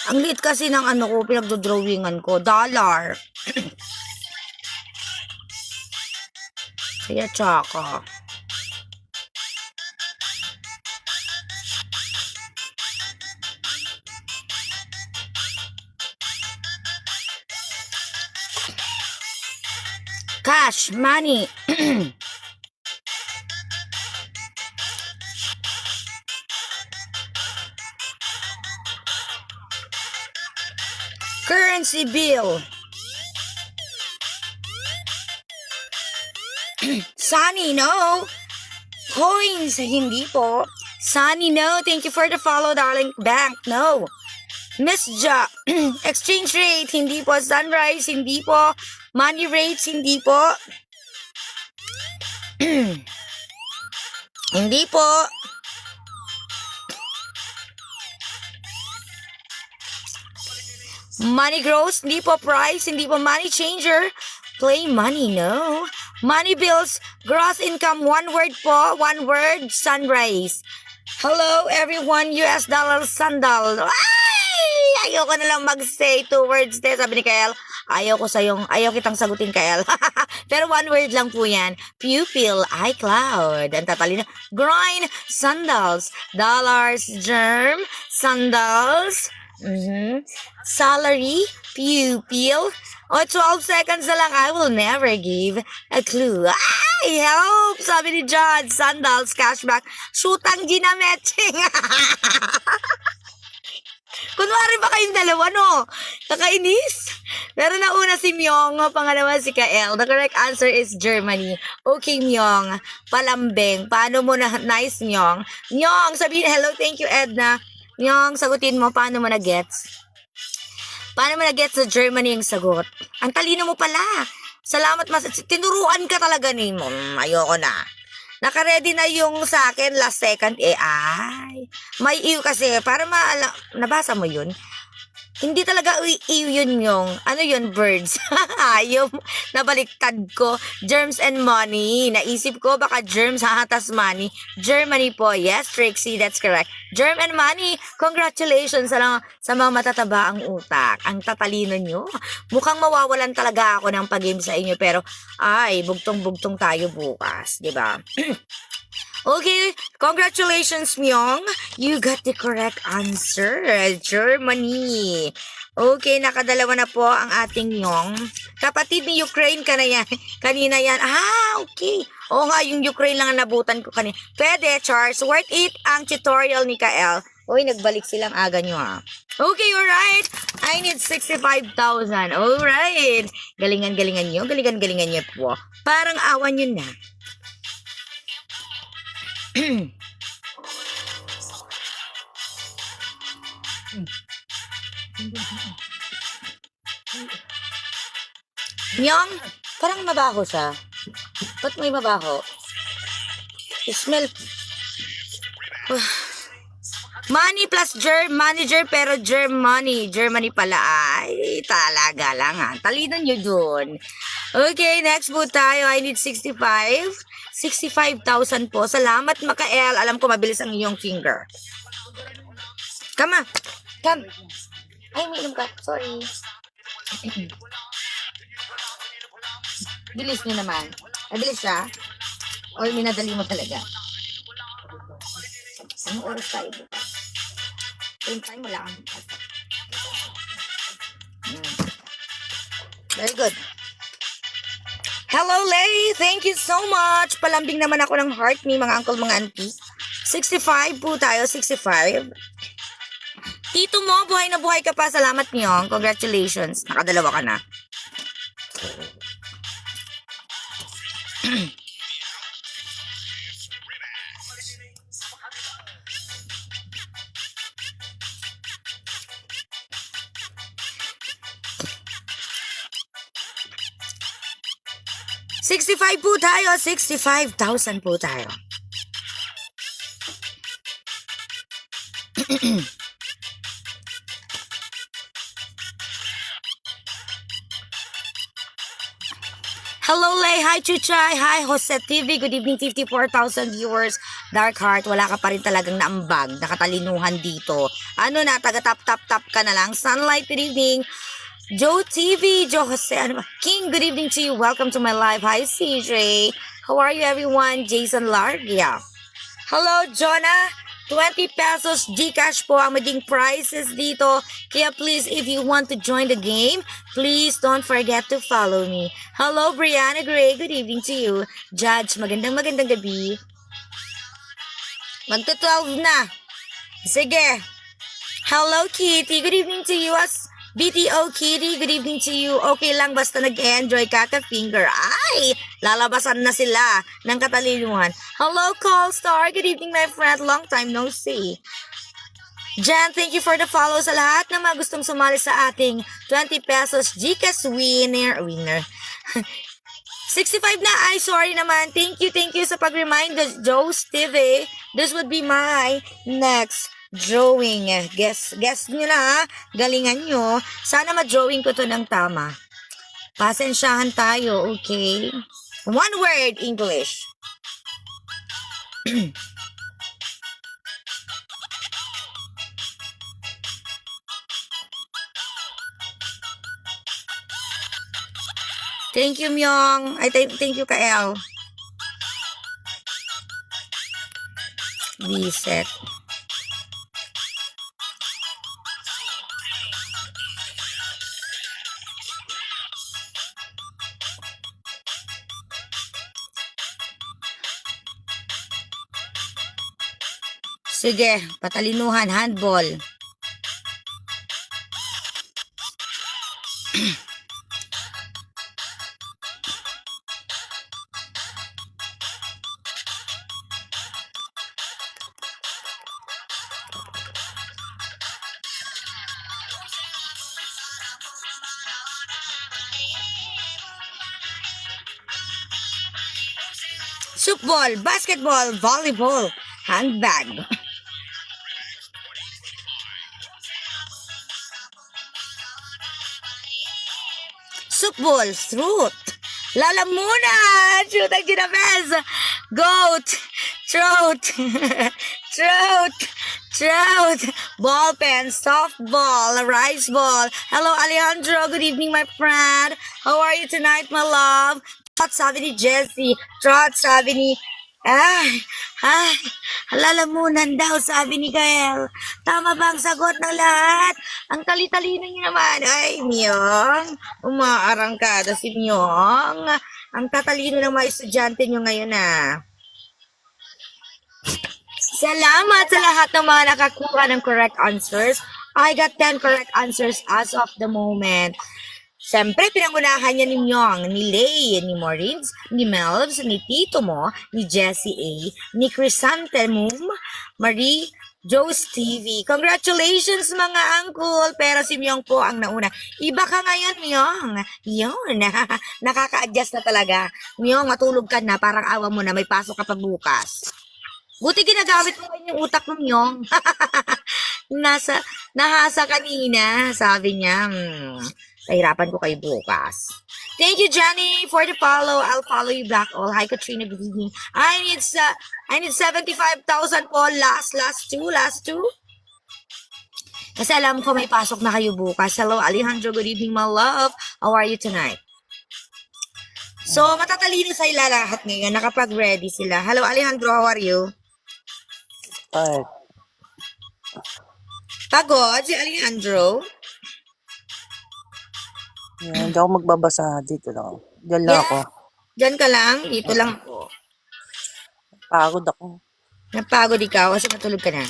Ang liit kasi ng ko, pinagdodrawingan ko. Dollar. Kaya tsaka. Cash, money. Currency bill. Sunny, no. Coins, hindi po. Sunny, no. Thank you for the follow, darling. Bank, no. Miss Ja. Exchange rate, hindi po. Sunrise, hindi po. Money rates, hindi po. Hindi po. Money gross, hindi po. Price, hindi po. Money changer, play money, no. Money bills, gross income, one word po. One word, sunrise. Hello everyone, US dollar sandal. Ay! Ayoko na lang mag-say 2 words din. Sabi ni Kael, ayaw kitang sagutin, Kael. Pero 1 word lang po yan. Pupil, iCloud. Ang tatalino. Grind, sandals. Dollars, germ, sandals. Salary, pupil. 12 seconds na lang. I will never give a clue. Ay, help! Sabi ni John, sandals, cashback, shootang ginametsing. Kunwari ba kayong dalawa, no? Nakainis. Pero nauna si Myong, pangalawa si Kael. The correct answer is Germany. Okay, Myong. Palambing. Paano mo na, nice, Myong. Myong, sabihin, hello, thank you, Edna. Myong, sagutin mo, paano mo na-gets? Paano mo na-gets sa Germany yung sagot? Ang talino mo pala. Salamat, tinuruan ka talaga ni mo. Ayoko na. Naka-ready na yung sa akin last second. Ay. May iyo kasi. Para nabasa mo yun? Hindi talaga iyo yun yung, ano yun, birds. Yung nabaliktad ko. Germs and money. Naisip ko baka germs hahatas money. Germany po. Yes, Trixie, that's correct. Germ and money. Congratulations sa mga matataba ang utak. Ang tatalino nyo. Mukhang mawawalan talaga ako ng pag-game sa inyo. Pero, ay, bugtong-bugtong tayo bukas. Diba? Okay, congratulations, Myong. You got the correct answer. Germany. Okay, nakadalawa na po ang ating Myong. Kapatid ni Ukraine ka na yan. Kanina yan. Okay. Oo nga, yung Ukraine lang ang nabutan ko kanina. Pwede, Charles. Worth it ang tutorial ni Kael. Uy, nagbalik silang aga nyo ha. Okay, alright. I need 65,000. Alright. Galingan-galingan nyo. Galingan-galingan nyo po. Parang awan nyo na. Myong, parang mabaho siya. Ba't may mabaho? Smell. Money plus manager pero Germany. Germany pala. Ay, talaga lang ha. Talino nyo dun. Okay, next po tayo. I need 65. 65,000 po. Salamat, Makael. Alam ko mabilis ang iyong finger. Come on. Come. Ay, may inom ka. Sorry. Bilis nyo naman. Ay, bilis siya. O, minadali mo talaga. Anong oras tayo bukas? Same time mo lang. Very good. Hello, Lay! Thank you so much! Palambing naman ako ng heart ni mga uncle, mga auntie. 65 po tayo, 65. Tito mo, buhay na buhay ka pa. Salamat Myong. Congratulations. Nakadalawa ka na. $65 po tayo. 65,000 po tayo. Hello, Lay. Hi, Chuchay. Hi, Jose TV. Good evening, 54,000 viewers. Dark Heart, wala ka pa rin talagang naambag. Nakatalinuhan dito. Ano na, taga-tap-tap-tap ka na lang. Sunlight, good evening. Joe TV, Joe Jose, ano ba? King, good evening to you. Welcome to my live. Hi, CJ. How are you, everyone? Jason Largia. Hello, Jonah. 20 pesos Gcash po ang maging prizes dito. Kaya please, if you want to join the game, please don't forget to follow me. Hello, Brianna Gray. Good evening to you. Judge, magandang gabi. Magta-12 na. Sige. Hello, Kitty. Good evening to you. BTO Kitty, good evening to you. Okay lang basta nag-enjoy ka finger. Ay, lalabasan na sila ng katalinuhan. Hello, Call Star. Good evening, my friend. Long time no see. Jan, thank you for the follow sa lahat ng mga gustong sumali sa ating 20 pesos Gcash winner. 65 na. Ay, sorry naman. Thank you sa pag-remind Joe Steve. This would be my next drawing. Guess nyo na ha. Galingan nyo. Sana ma-drawing ko to ng tama. Pasensyahan tayo, okay? One word, English. Thank you, Myong. Ay, thank you, Kael. Reset. Sige, patalinuhan, handball. Softball, basketball, volleyball, handbag. Softball, truth. Lalamunan, shoot ang ginabes. Goat, throat, throat, ball pen, softball, rice ball. Hello, Alejandro. Good evening, my friend. How are you tonight, my love? Trot, sabi ni Jessie. Trot, sabi ni... Ay, lalamunan daw, sabi ni Gael. Tama ba ang sagot ng lahat? Ang tali-talino niyo naman. Ay, Myong, umaarangkada si Myong. Ang tatalino ng mga estudyante niyo ngayon, Salamat sa lahat ng mga nakakuha ng correct answers. I got 10 correct answers as of the moment. Siyempre, pinangunahan niya ni Myong, ni Lay, ni Maureen, ni Melvs, ni Tito mo, ni Jessie A, ni Chrysanthemum, Marie, Joe's TV. Congratulations mga uncle! Pero si Myong po ang nauna. Iba ka ngayon, Myong. Yun, nakaka-adjust na talaga. Myong, matulog ka na, parang awa mo na, may pasok ka pa bukas. Buti ginagamit mo yung utak mo, Myong. Nahasa kanina, sabi niya. Pahirapan ko kayo bukas. Thank you, Jenny, for the follow. I'll follow you back all. Hi, Katrina. Good evening. I need 75,000 po. Last two. Kasi alam ko may pasok na kayo bukas. Hello, Alejandro. Good evening, my love. How are you tonight? So, matatalino sa ila lahat ngayon. Nakapag-ready sila. Hello, Alejandro. How are you? Ay, Pagod si Alejandro? hindi ako magbabasa dito lang. Diyan lang ako. Diyan ka lang? Dito lang ako. Pagod ako. Napagod ikaw kasi matulog ka na.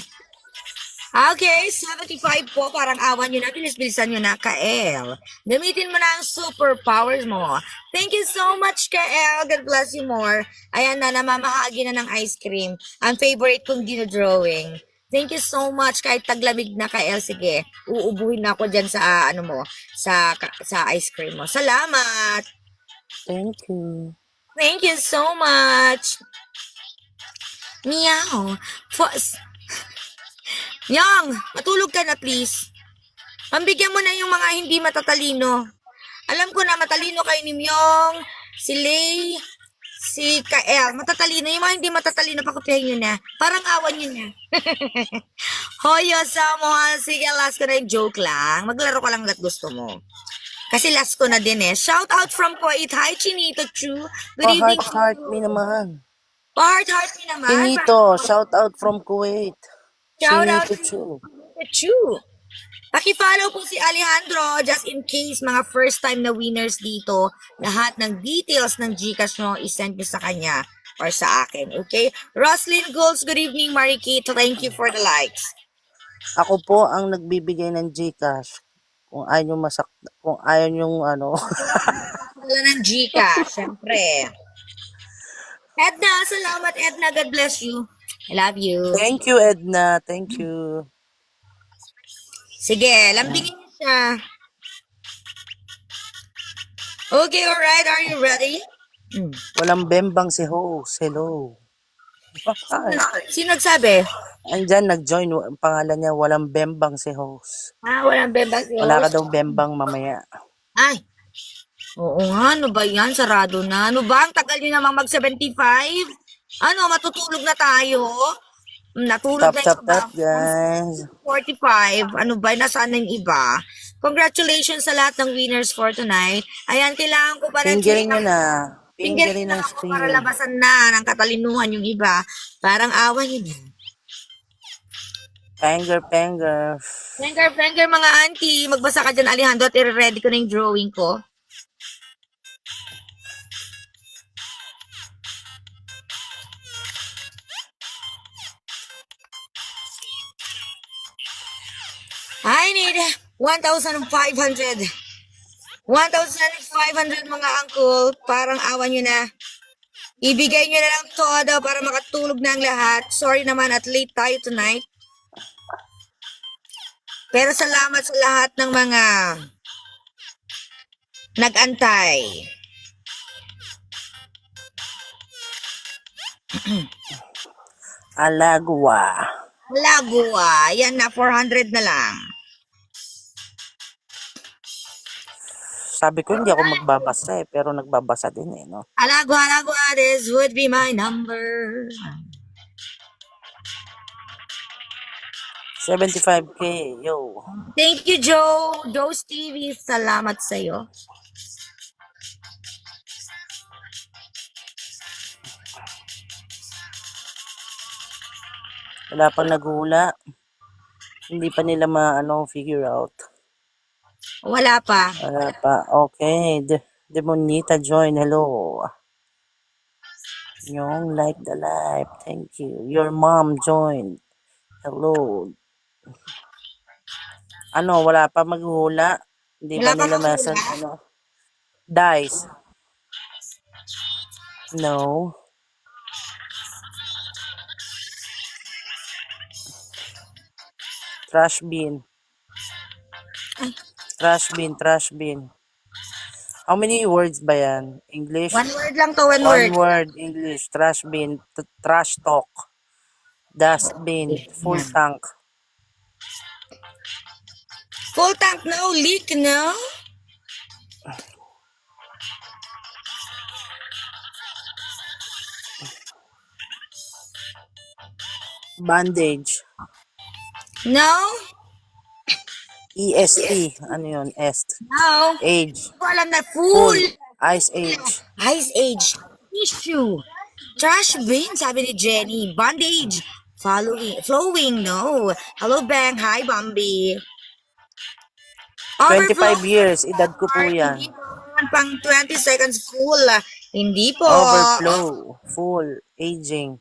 Okay, 75 po. Parang awan nyo na. Bilis-bilisan nyo na, Kael. Gamitin mo na ang superpowers mo. Thank you so much, Kael. God bless you more. Ayan na, namamahagi na ng ice cream. Ang favorite kong dinodrawing. Thank you so much. Kahit taglamig na, Kael. Sige, uubuhin na ako dyan sa, sa ice cream mo. Salamat. Thank you. Thank you so much. Meow. Yang, matulog ka na please. Pambigyan mo na yung mga hindi matatalino. Alam ko na matalino kayo ni Myong, si Lay, si Kael. Matatalino. Yung mga hindi matatalino, pakopihin nyo na. Parang awan nyo na. Hoyo, Samuel. Sige, last ko na yung joke lang. Maglaro ka lang lahat gusto mo. Kasi last ko na din eh. Shout out from Kuwait. Hi, Chinito Chu. Good evening. Heart me naman. Heart me naman. Chinito, shout out from Kuwait. Shout out Chinito Chu. Paki-follow po si Alejandro just in case mga first time na winners dito. Lahat ng details ng GCash nyo isend nyo sa kanya or sa akin. Okay? Roslyn Golds, good evening. Marikit, thank you for the likes. Ako po ang nagbibigay ng GCash. Kung ayaw nyo kung ayaw nyo Wala ng GCash, syempre. Edna, salamat Edna. God bless you. I love you. Thank you, Edna. Thank you. Sige, lambingin niyo siya. Okay, alright. Are you ready? Walang bembang si host. Hello. Sino nagsabi? Andyan, nag-join. Ang pangalan niya, walang bembang si host. Walang bembang si Wala ka host. daw bembang mamaya. Ay. Oo nga, ano ba yan? Sarado na. Ano ba? Ang tagal nyo namang mag-75? Ano, matutulog na tayo? Natulog Tap, na tap, yung iba. tap, guys. 45. Ano ba? Nasaan na yung iba? Congratulations sa lahat ng winners for tonight. Ayan, kailangan ko pa ng Fingerin chika. nyo na. Fingerin Fingerin na ng ako para screen. labasan na ng katalinuhan yung iba. Parang awa yun. Finger. Finger, mga auntie. Magbasa ka dyan, Alejandro, at i-ready ko na yung drawing ko. I need 1,500. 1,500 mga uncle. Parang awa nyo na. Ibigay nyo na lang todo para makatulog na ang lahat. Sorry naman at late tayo tonight. Pero salamat sa lahat ng mga nag-antay. Alagwa. Lagwa. Yan na, 400 na lang. Sabi ko hindi ako magbabasa pero nagbabasa din no? Alagwa, this would be my number. 75K, yo. Thank you, Joe. Joe's TV, salamat sa'yo. Wala pang naghula. Hindi pa nila figure out. Wala pa. Okay. Demonita join. Hello. Yung like the live. Thank you. Your mom joined. Hello. Wala pa maghula. Hindi Wala ba pa nila maghula? message Dice. No. Trash bin. Trash bin. How many words ba yan? English? One word lang to, one One word. word, English. Trash bin. Trash talk. Dustbin. Full tank. Full tank, no leak, no? Bandage. No? EST. Ano yun? Est. No. Age. Hindi ko alam na Full. full. Ice age. Ice age. Tissue. Trash bin, sabi ni Jenny. Bondage. Flowing, no. Hello, Bang. Hi, Bambi. 25 years. Edad ko po yan. Hindi po pang 20 seconds full. Hindi po. Overflow. Full. Aging.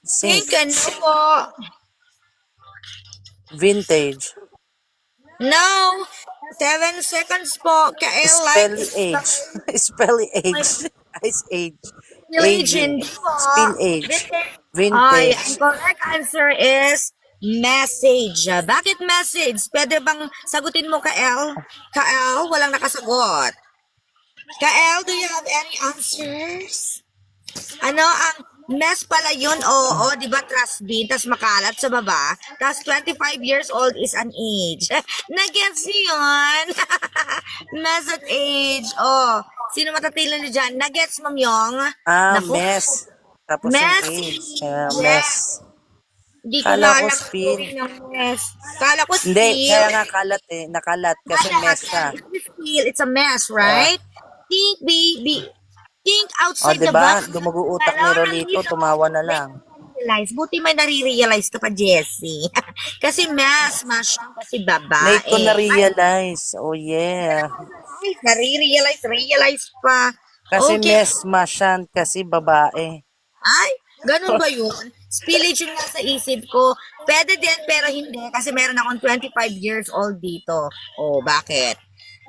Sink. Think, ano po? Vintage. No. 7 seconds po. Spell age. Spell age. Ice age. Aging. Spin age. Ay, Vintage. ang correct answer is message. Bakit message? Pwede bang sagutin mo, Kael? Kael, walang nakasagot. Kael, do you have any answers? Ano, ang mess pala yun, oo, di ba, trash bin, tas makalat sa baba, tas 25 years old is an age. Nag-gets niyo yun? Mess at age, oh. Sino matatilo niyo dyan? Nag-gets, Ma'am Yong? Naku. Mess. Tapos Mess. yung age. Yes. Mess. Hindi ko Kala ko alam spin. yung mess. Kala ko spill. Hindi, kaya nga kalat Nakalat kasi mess ka. Spill, it's a mess, right? Think, baby. Think O, outside the diba? box. Dumugo utak ni Rolito, tumawa na lang. Buti may nare-realize ka pa, Jessie. Kasi mas siyang kasi babae. Late ko na-realize. Oh, yeah. Ay, realize pa. Kasi Okay. masyan kasi babae. Ay, ganun ba yun? Spillage yung nasa isip ko. Pwede din, pero hindi. Kasi meron akong 25 years old dito. Oh, bakit?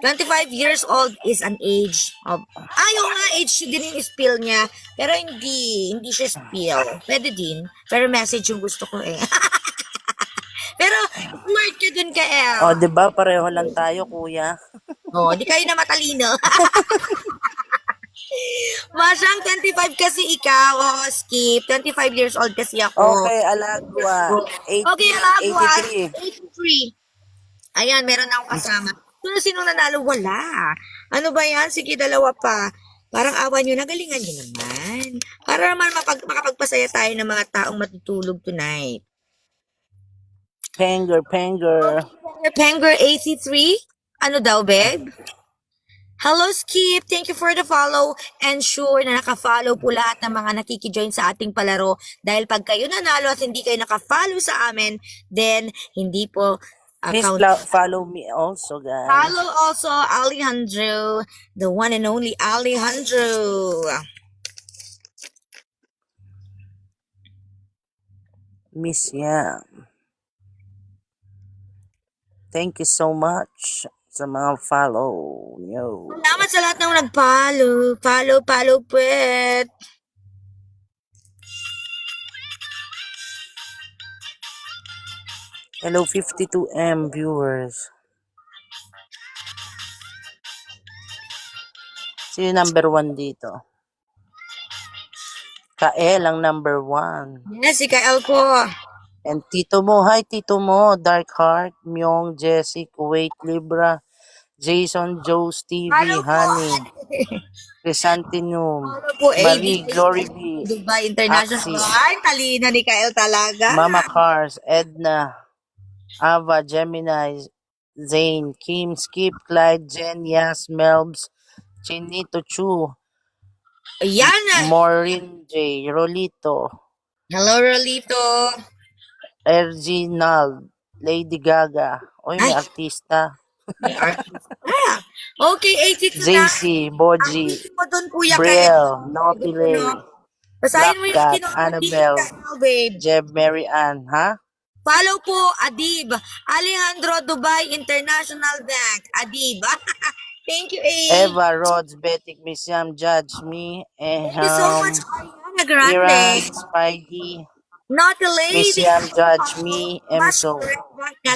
25 years old is an age of... yung nga, age din yung spill niya. Pero hindi siya spill. Pwede din. Pero message yung gusto ko eh. Pero, smart ka dun ka, El. O, diba? Pareho lang tayo, kuya. Oh, di kayo na matalino. Masyang 25 kasi ikaw. Oh, skip. 25 years old kasi ako. Okay, Alagwa. Okay, Alagwa. 83. 83. Ayan, meron na akong kasama. Sino nanalo? Wala. Ano ba yan? Sige, dalawa pa. Parang awa nyo, nagalingan nyo naman. Para naman makapagpasaya tayo ng mga taong matutulog tonight. Penger. Penger 83? Ano daw, babe? Hello, Skip. Thank you for the follow. And sure na naka-follow po lahat ng mga nakikijoin sa ating palaro. Dahil pag kayo nanalo at hindi kayo naka-follow sa amin, then hindi po Please account. follow me also, guys. Follow also Alejandro, the one and only Alejandro. Miss Yam. Thank you so much sa mga follow nyo. Salamat sa lahat ng nag-follow. Follow, pwet. Hello, 52M viewers. Sino number 1 dito? Kael ang number 1. Yes, si Kael po. And Tito Mo. Hi, Tito Mo. Dark Heart, Myong, Jessie, Kuwait, Libra, Jason, Joe, Stevie, Follow po. Honey, Chrysanthemum, Follow po, Marie, AD, Glory B, Dubai International. Axis, Ay, talino ni Kael talaga. Mama Cars, Edna, Ava, Gemini, Zane, Kim, Skip, Clyde, Jen, Yas, Melbs, Chinito, Chu, Ayan. Maureen J, Rolito, Hello, Rolito. Reginald, Lady Gaga. Oy, may Ay. artista. May artist. Okay, 82 na. JC, Boji, Ang mo doon, Kuya Kael. Brielle, Notile, Basahin mo yung Blackcat, kinuha Annabelle, babe. Jeb, Mary Ann, ha? Follow po, Adib. Alejandro Dubai International Bank. Adib. Thank you, A. Eva, Rods, Betik, Miss Yam, Judge Me, Thank you so much, Ariana Iran, Grande. Spidey, Not the Miss lady. Yam, Judge Me, Emso,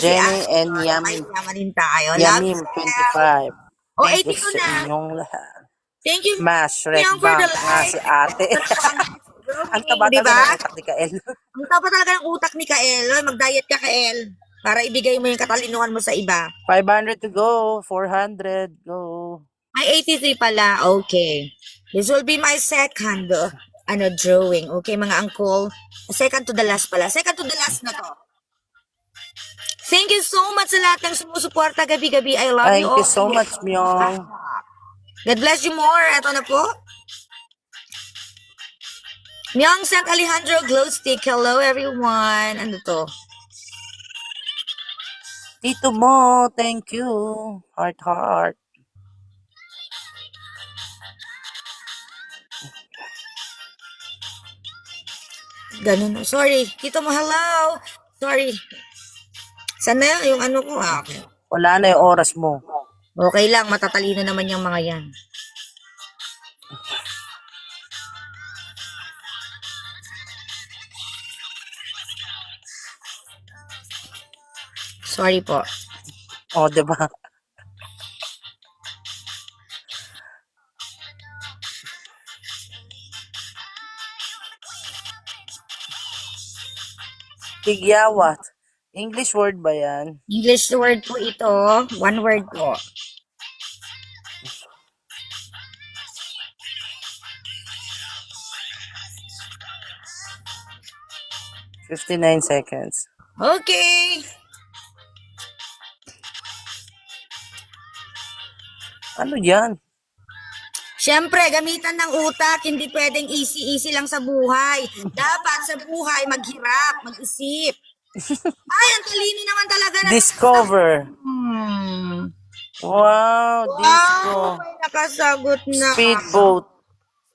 Jenny, and Yamim. Yamim, Yamanin tayo. Yamim, Love 25. Oh, Thank you 82 sa na. inyong lahat. Thank you. Mash, Rec Young for the Bank, nga si ate. Ang taba Diba? talaga ng utak ni Kael. Ang taba talaga ng utak ni Kael. Mag-diet ka, Kael. Para ibigay mo yung katalinuhan mo sa iba. 500 to go, 400, go. Ay, 83 pala. Okay. This will be my second drawing. Okay, mga uncle. Second to the last pala. Second to the last na to. Thank you so much sa lahat ng sumusuporta gabi-gabi. I love you Thank all. you so much, Myong. God bless you more. Ito na po. Myong St. Alejandro Glow Stick. Hello, everyone. Ano to? Tito Mo, thank you. Heart, heart. Ganun. Sorry. Tito mo, hello. Sorry. Sana yung ano ko. Okay. Wala na yung oras mo. Okay lang. Matatalino naman yung mga yan. Sorry po. O, diba? Tigyawat. English word ba yan? English word po ito. One word po. $59 seconds. Okay. Ano yan? Siyempre, gamitan ng utak. Hindi pwedeng easy-easy lang sa buhay. Dapat sa buhay maghirap, mag-isip. Ay, ang talino naman talaga na. Discover. Wow, disco. Wow, may nakasagot na. Speedboat.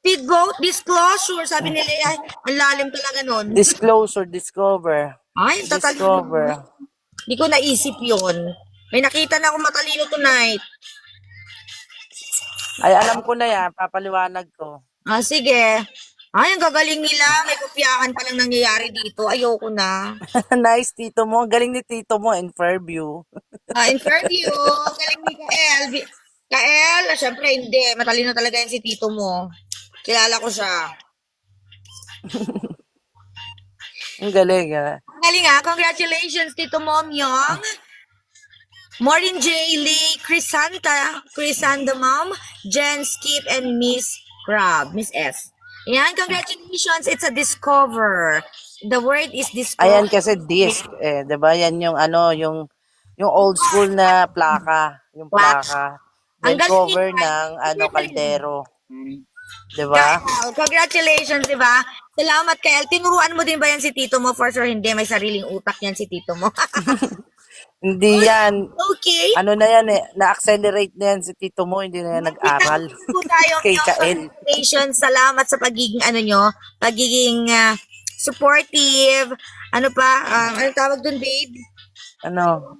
Speedboat, disclosure. Sabi nila, ay, ang lalim talaga nun. Disclosure, discover. Ay, ang tatalino. Discover. Hindi ko naisip yun. May nakita na akong matalino tonight. Ay, alam ko na yan. Papaliwanag ko. Ah, sige. Ay, ang gagaling nila. May kopyahan pa lang nangyayari dito. Ayoko na. Nice, Tito Mo. Ang galing ni Tito Mo in Fairview. Interview. Galing ni Kael. Kael, syempre hindi. Matalino talaga yan si tito mo. Kilala ko siya. Ang galing, ha? Ang galing ha. Congratulations, Tito Mom Young. Maureen J. Lee, Crisanta Mom, Jen Skip, and Miss Crab, Miss S. Yan, congratulations. It's a discover. The word is discover. Ayan kasi disc, eh. Diba? Yan yung ano, yung old school na plaka. yung Wax. plaka. Ang Then galing cover ni Kai. ng kaldero. Di ba? Kyle, congratulations, di ba? Salamat, Kyle. Tinuruan mo din ba yan si tito mo? For sure, hindi. May sariling utak yan si tito mo. Hindi yan. Okay. Ano na yan eh. Na-accelerate na yan si tito mo. Hindi na yan nag-aral. Po tayo, Kay Kael. congratulations. Salamat sa pagiging pagiging supportive. Ano pa? Ano tawag dun, babe? Ano?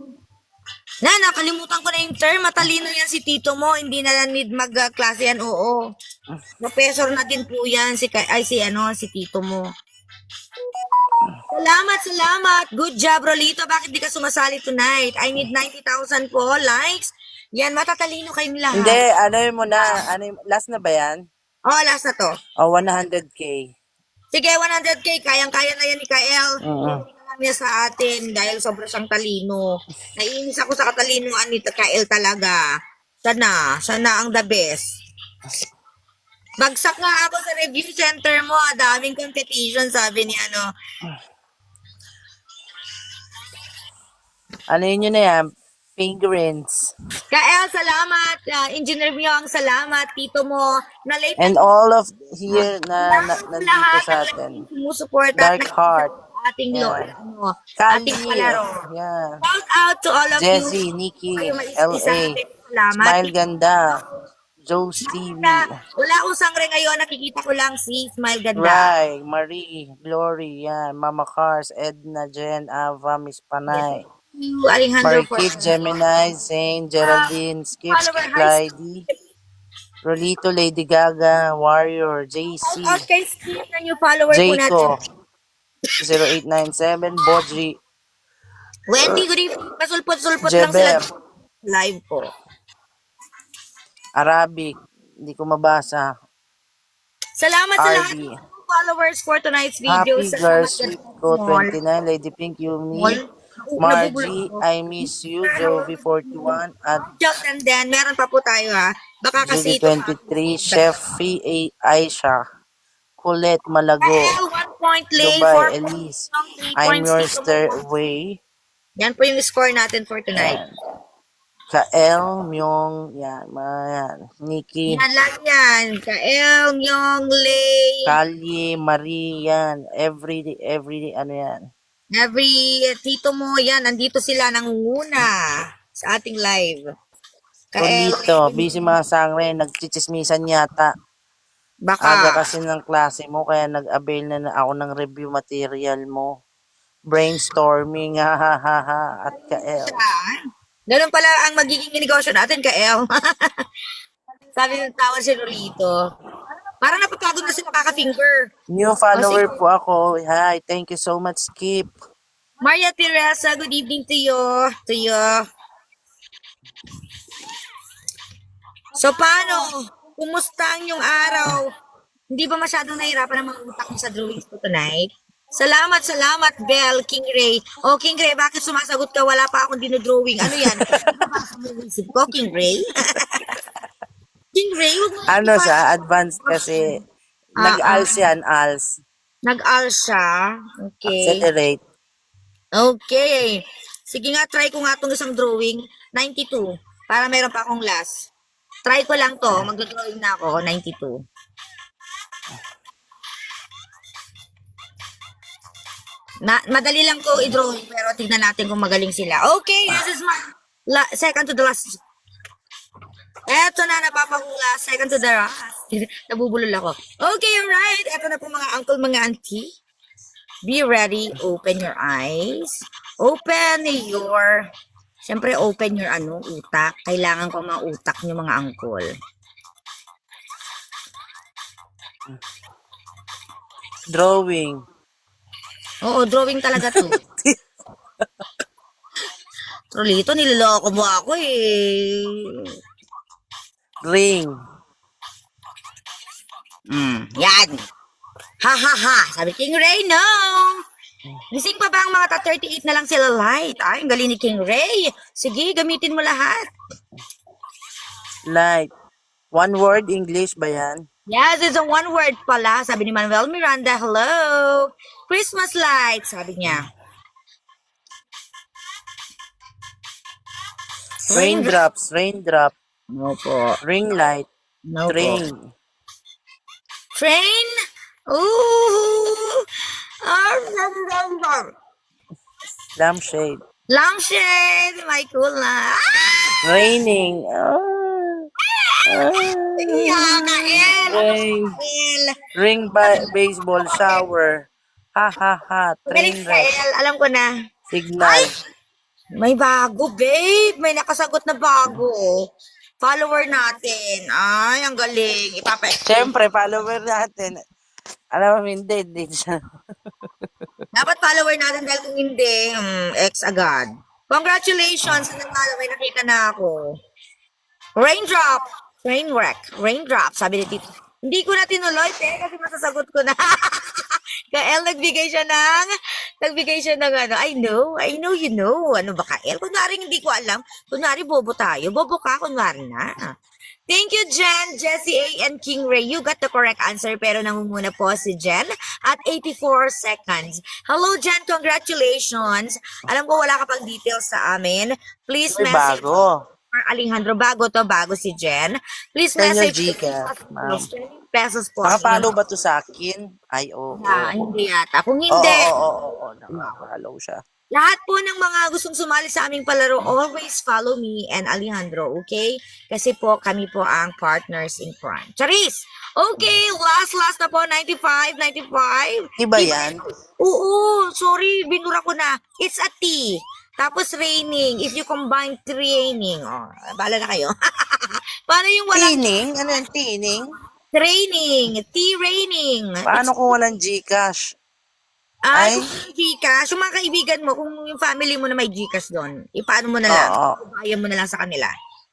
Nakalimutan ko na yung term. Matalino yan si tito mo. Hindi na need mag-klase yan. Oo. Professor na din po yan. Si tito mo. Salamat. Good job, Rolito. Bakit di ka sumasali tonight? I need 90,000 po likes. Yan, matatalino kayong lahat. Hindi. Ano yun mo na? Last na ba yan? Oh, last na to. 100K. Sige, 100K. Kayang-kaya na yan ni Kael. Oo. Lang niya sa atin dahil sobrang siyang talino. Naiinis ako sa katalinoan ni Kael talaga. Sana ang the best. Bagsak nga ako sa review center mo. Daming competition, sabi ni Ano yun na yan? Fingerprints. Kael, salamat. Engineer Myong, salamat. Tito mo, na late And all of here na nandito sa atin. sumusuporta at Dark Heart. ating Yeah. ating Kali. palaro. Yeah. Shout out to all of Jessie, you. Nikki, Kayo maisisa LA. natin. Salamat. Smile Ganda. Joe's TV. Wala akong sangre ngayon. Nakikita ko lang si Smile Ganda. Rai, Marie, Glory, yan. Mama Cars, Edna, Jen, Ava, Miss Panay. You, Alejandro, Marquit, Gemini, Zane, Geraldine, Skip, Clyde, Rolito, Lady Gaga, Warrior, JC, Shout out kay Steve na new follower po natin. Jayco, 0897, Bodri, Wendy, good evening. Pasulpot-sulpot lang sila Jeber, live po. Arabic, hindi ko mabasa, Salamat sa lahat RB, ng followers for tonight's video. Happy Girls Week ko, 29, Lady Pink, Yumi, Margie, I Miss You, Jovi 41, at And then, meron pa po tayo Baka kasi Julie 23, Chef Fee Aisha, Colette Malago, 1 point lay Dubai, for Elise, I'm Your Stairway, Yan po yung score natin for tonight. Kael, Myong, yan, mga yan, Nikki, Yan lang yan. Kael, Myong, Lay, Kalye, Marie, yan, everyday, ano yan. every tito mo, yan, nandito sila nangunguna sa ating live. Polito, busy mga sangre, nagchichismisan yata. Baka, Aga kasi ng klase mo, kaya nag-avail na ako ng review material mo. Brainstorming, ha ha ha ha, at Kael. ganun pala ang magiging negosyo natin, Kael. Sabi ng tawag si Rolito. Parang napapagod na sila kaka-finger. New follower po ako. Hi, thank you so much, Skip. Maria Teresa, good evening to you. So, paano? Kumusta ang inyong araw? Hindi ba masyadong nahirapan ang mga utak mo sa drawings ko tonight? Salamat, Bel, King Ray. Oh, King Ray, bakit sumasagot ka? Wala pa akong dinodrawing. Ano yan? Isip ko, King Ray? King Ray, huwag mo Ano sa advanced kasi, nag-ALS yan, ALS. Nag-AL siya. Okay. Accelerate. Okay. Sige nga, try ko nga itong isang drawing. 92. Para meron pa akong last. Try ko lang to. Magdodrawing na ako. 92. Madali lang ko i-drawing pero tignan natin kung magaling sila. Okay, this is my second to the last. Eto na, napapahula. Second to the last. Nabubulol ako. Okay, alright. Eto na po mga uncle, mga auntie. Be ready. Open your eyes. Siyempre, open your utak. Kailangan ko mga utak nyo, mga uncle. Drawing. Oo, drawing talaga to. Rolito, niloloko mo ako eh. Ring. Yan. Ha ha ha. Sabi King Ray, no. Gising pa ba ang mga 38 na lang sila light? Ay, ang galing ni King Ray. Sige, gamitin mo lahat. Light. One word English ba yan? Yes, it's a one word pala. Sabi ni Manuel Miranda, hello. Christmas light, sabi niya. Raindrop. Raindrop, No po. ring light, No po. train, Train? Ooh! Ah, lampshade, lampshade! May kulay. Ah! raining, Iyak ka, El! Ano rain, ka, El? ring baseball, shower, ha ha ha, Magaling train ka, wreck, El. Alam ko na. signal, May bago, babe. May nakasagot na bago. Follower natin. Ay, ang galing. Siyempre, follower natin. Alam mo, hindi siya. Dapat follower natin dahil kung hindi, ex agad. Congratulations! May nakita na ako. Raindrop! Trainwreck. Raindrop, sabi ni Tito. Hindi ko na tinuloy, kasi masasagot ko na. Kael, nagbigay siya ng ano, I know you know. Ano ba, Kael? Kunwari hindi ko alam. Kunwari bobo tayo. Bobo ka, kunwari na. Thank you, Jen, Jessie A, and King Ray. You got the correct answer, pero nangunguna po si Jen at 84 seconds. Hello, Jen. Congratulations. Alam ko wala ka pang details sa amin. Please May message bago. or Alejandro. Bago si Jen. Please Send your message Gcash, ma'am. 20 pesos po. Nakapalo ba to sa akin? Ay, oo. Hindi yata. Kung Oo, hindi, oo. Nakapalo siya. lahat po ng mga gustong sumali sa aming palaro, always follow me and Alejandro, okay? Kasi po, kami po ang partners in crime. Charis! Okay, last na po, 95. Iba yan? Oo, sorry, binura ko na. It's a T. Tapos raining. If you combine training. Oh, bala na kayo. Paano yung walang Tining? Ano yan? Tining? training? T-raining. Paano kung walang Gcash? Ay, Ay? kung may Gcash, yung mga kaibigan mo, kung yung family mo na may Gcash doon, ipaano mo na lang, Oo. ibayan mo na lang sa kanila.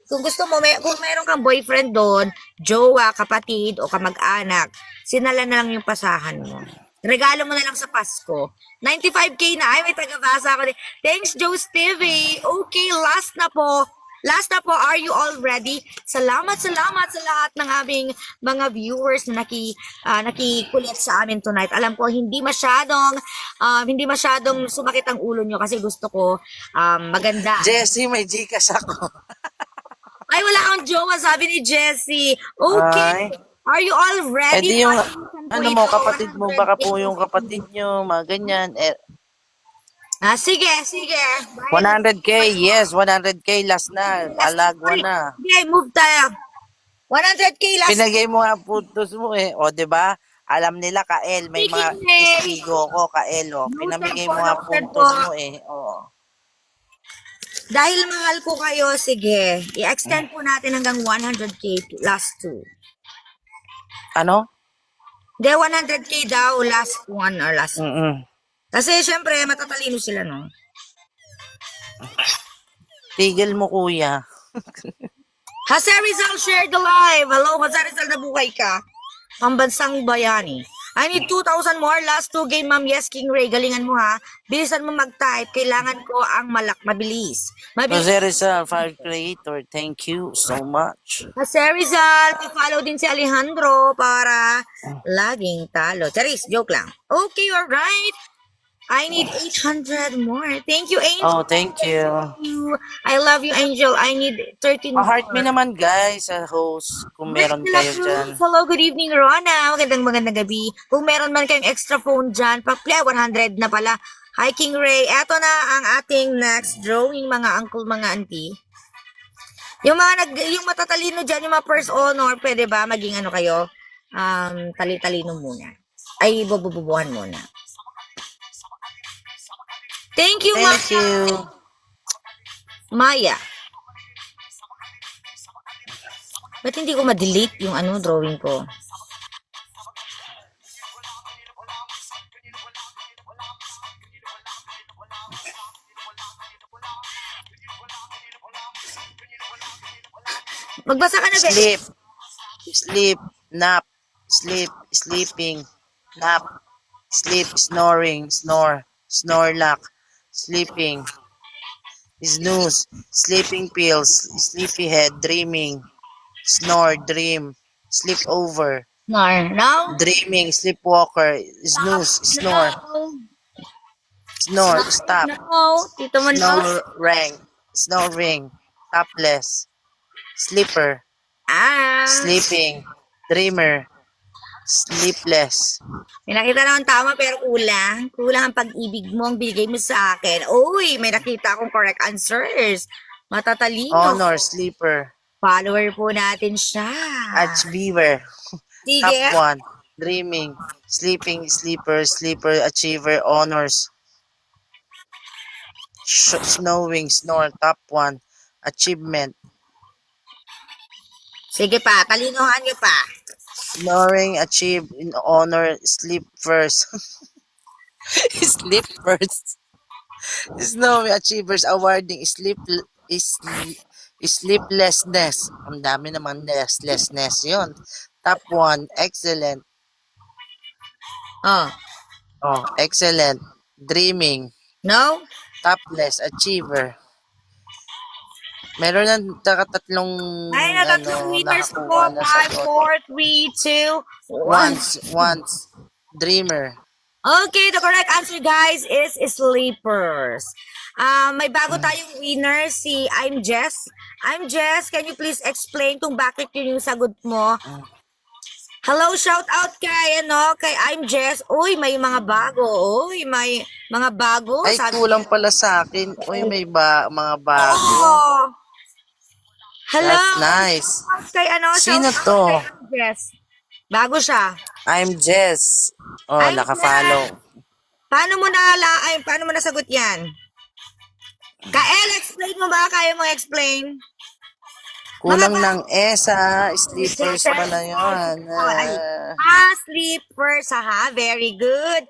Kung gusto mo, kung mayroon kang boyfriend doon, jowa, kapatid, o kamag-anak, sinala na lang yung pasahan mo. Regalo mo na lang sa Pasko. 95K na. Ay, may tagabasa ako. Thanks, Joe Stevie. Okay, last na po. Are you all ready? Salamat sa lahat ng aming mga viewers na nakikulit sa amin tonight. Alam ko hindi masyadong sumakit ang ulo nyo kasi gusto ko maganda. Jessie, may Gcash ako. Ay, wala kang jowa, sabi ni Jessie. Okay. Ay. Are you all ready? Di yung, Pakinggan po mo, ito, kapatid mo, baka 100K. po yung kapatid nyo, mga ganyan. Sige. 100K, yes, 100K, last na. Alagwa na. Okay, move tayo. 100K last. Pinagay mo nga putos mo O, diba? Alam nila, Kael, may mga testigo ko, Kael, Pinamigay mo nga puntos mo Oo. Dahil mahal ko kayo, sige. I-extend po natin hanggang 100K last two. Ano? Hindi, 100K daw last one or last. Kasi, Kasi syempre, matatalino sila, no? tigil mo, kuya. Jose Rizal, share the live. Hello, Jose Rizal, nabuhay ka. Pambansang bayani. I need 2,000 more. Last two game, ma'am. Yes, King Ray. Galingan mo, ha. Bilisan mo mag-type. Kailangan ko ang mabilis. Jose Rizal, fire creator, thank you so much. Jose Rizal, follow din si Alejandro para laging talo. Charis, joke lang. Okay, alright. I need 800 more. Thank you, Angel. Oh, thank you. I love you, Angel. I need 13 more. Heart me naman, guys, sa host, kung meron kayo dyan. Hello, good evening, Rona. Magandang gabi. Kung meron man kayong extra phone dyan, pa-play, 100 na pala. Hi, King Ray. Eto na ang ating next drawing, mga uncle, mga auntie. Yung matatalino dyan, yung mga first honor, pwede ba maging ano kayo? Tali-talino muna. Ay, bububuhan muna. Thank you, Thank you. Maya. Ba't hindi ko ma-delete yung drawing ko? Magbasa ka na, Beth. Sleep, nap, sleeping, nap, sleep, snoring, snorlack, sleeping, snooze, sleeping pills, sleepyhead, dreaming, snore, dream, sleep over, No. dreaming, sleepwalker, snooze, snore, stop, No. Tito mo, no. snoring, topless, sleeper, Ah, sleeping, dreamer, sleepless. pinakita naman tama pero kulang. Kulang ang pag-ibig mo, ang binigay mo sa akin. Uy, may nakita akong correct answers. Matatalino. Honor, sleeper, Follower po natin siya. achiever. Top Sige. 1, dreaming, sleeping, sleeper, sleeper, achiever, honors. Snowing, snore, top 1, achievement. Sige pa, talinohan niyo pa. Snoring, achieve, in honor, sleep first. Sleep first. Snowing, achievers, awarding, sleeplessness. Ang dami naman restlessness yon. Top 1, excellent. Oh, Oh, excellent. Dreaming. no? Topless, achiever. Meron na tatlong Ay, natatlong winners po. nakakuha na sa 5, 4, 3, 2, 1. once, dreamer. Okay, the correct answer, guys, is sleepers. May bago tayong winner, si I'm Jess. I'm Jess, can you please explain kung bakit yun yung sagot mo? Hello, shout out kay I'm Jess. Uy, may mga bago. Uy, may mga bago. Ay, kulang pala sa akin. Uy, may mga bago. Oh. Hello. That's nice. Kay Sino shout out to? kay I'm Jess. Bago siya. I'm Jess. Oh, I'm nakafollow. Paano mo nasagot yan? Kael, explain mo ba? Kaya mo explain? Kulang Mga ng ESA. Sleepers pala yun. Sleepers, ha? Very good.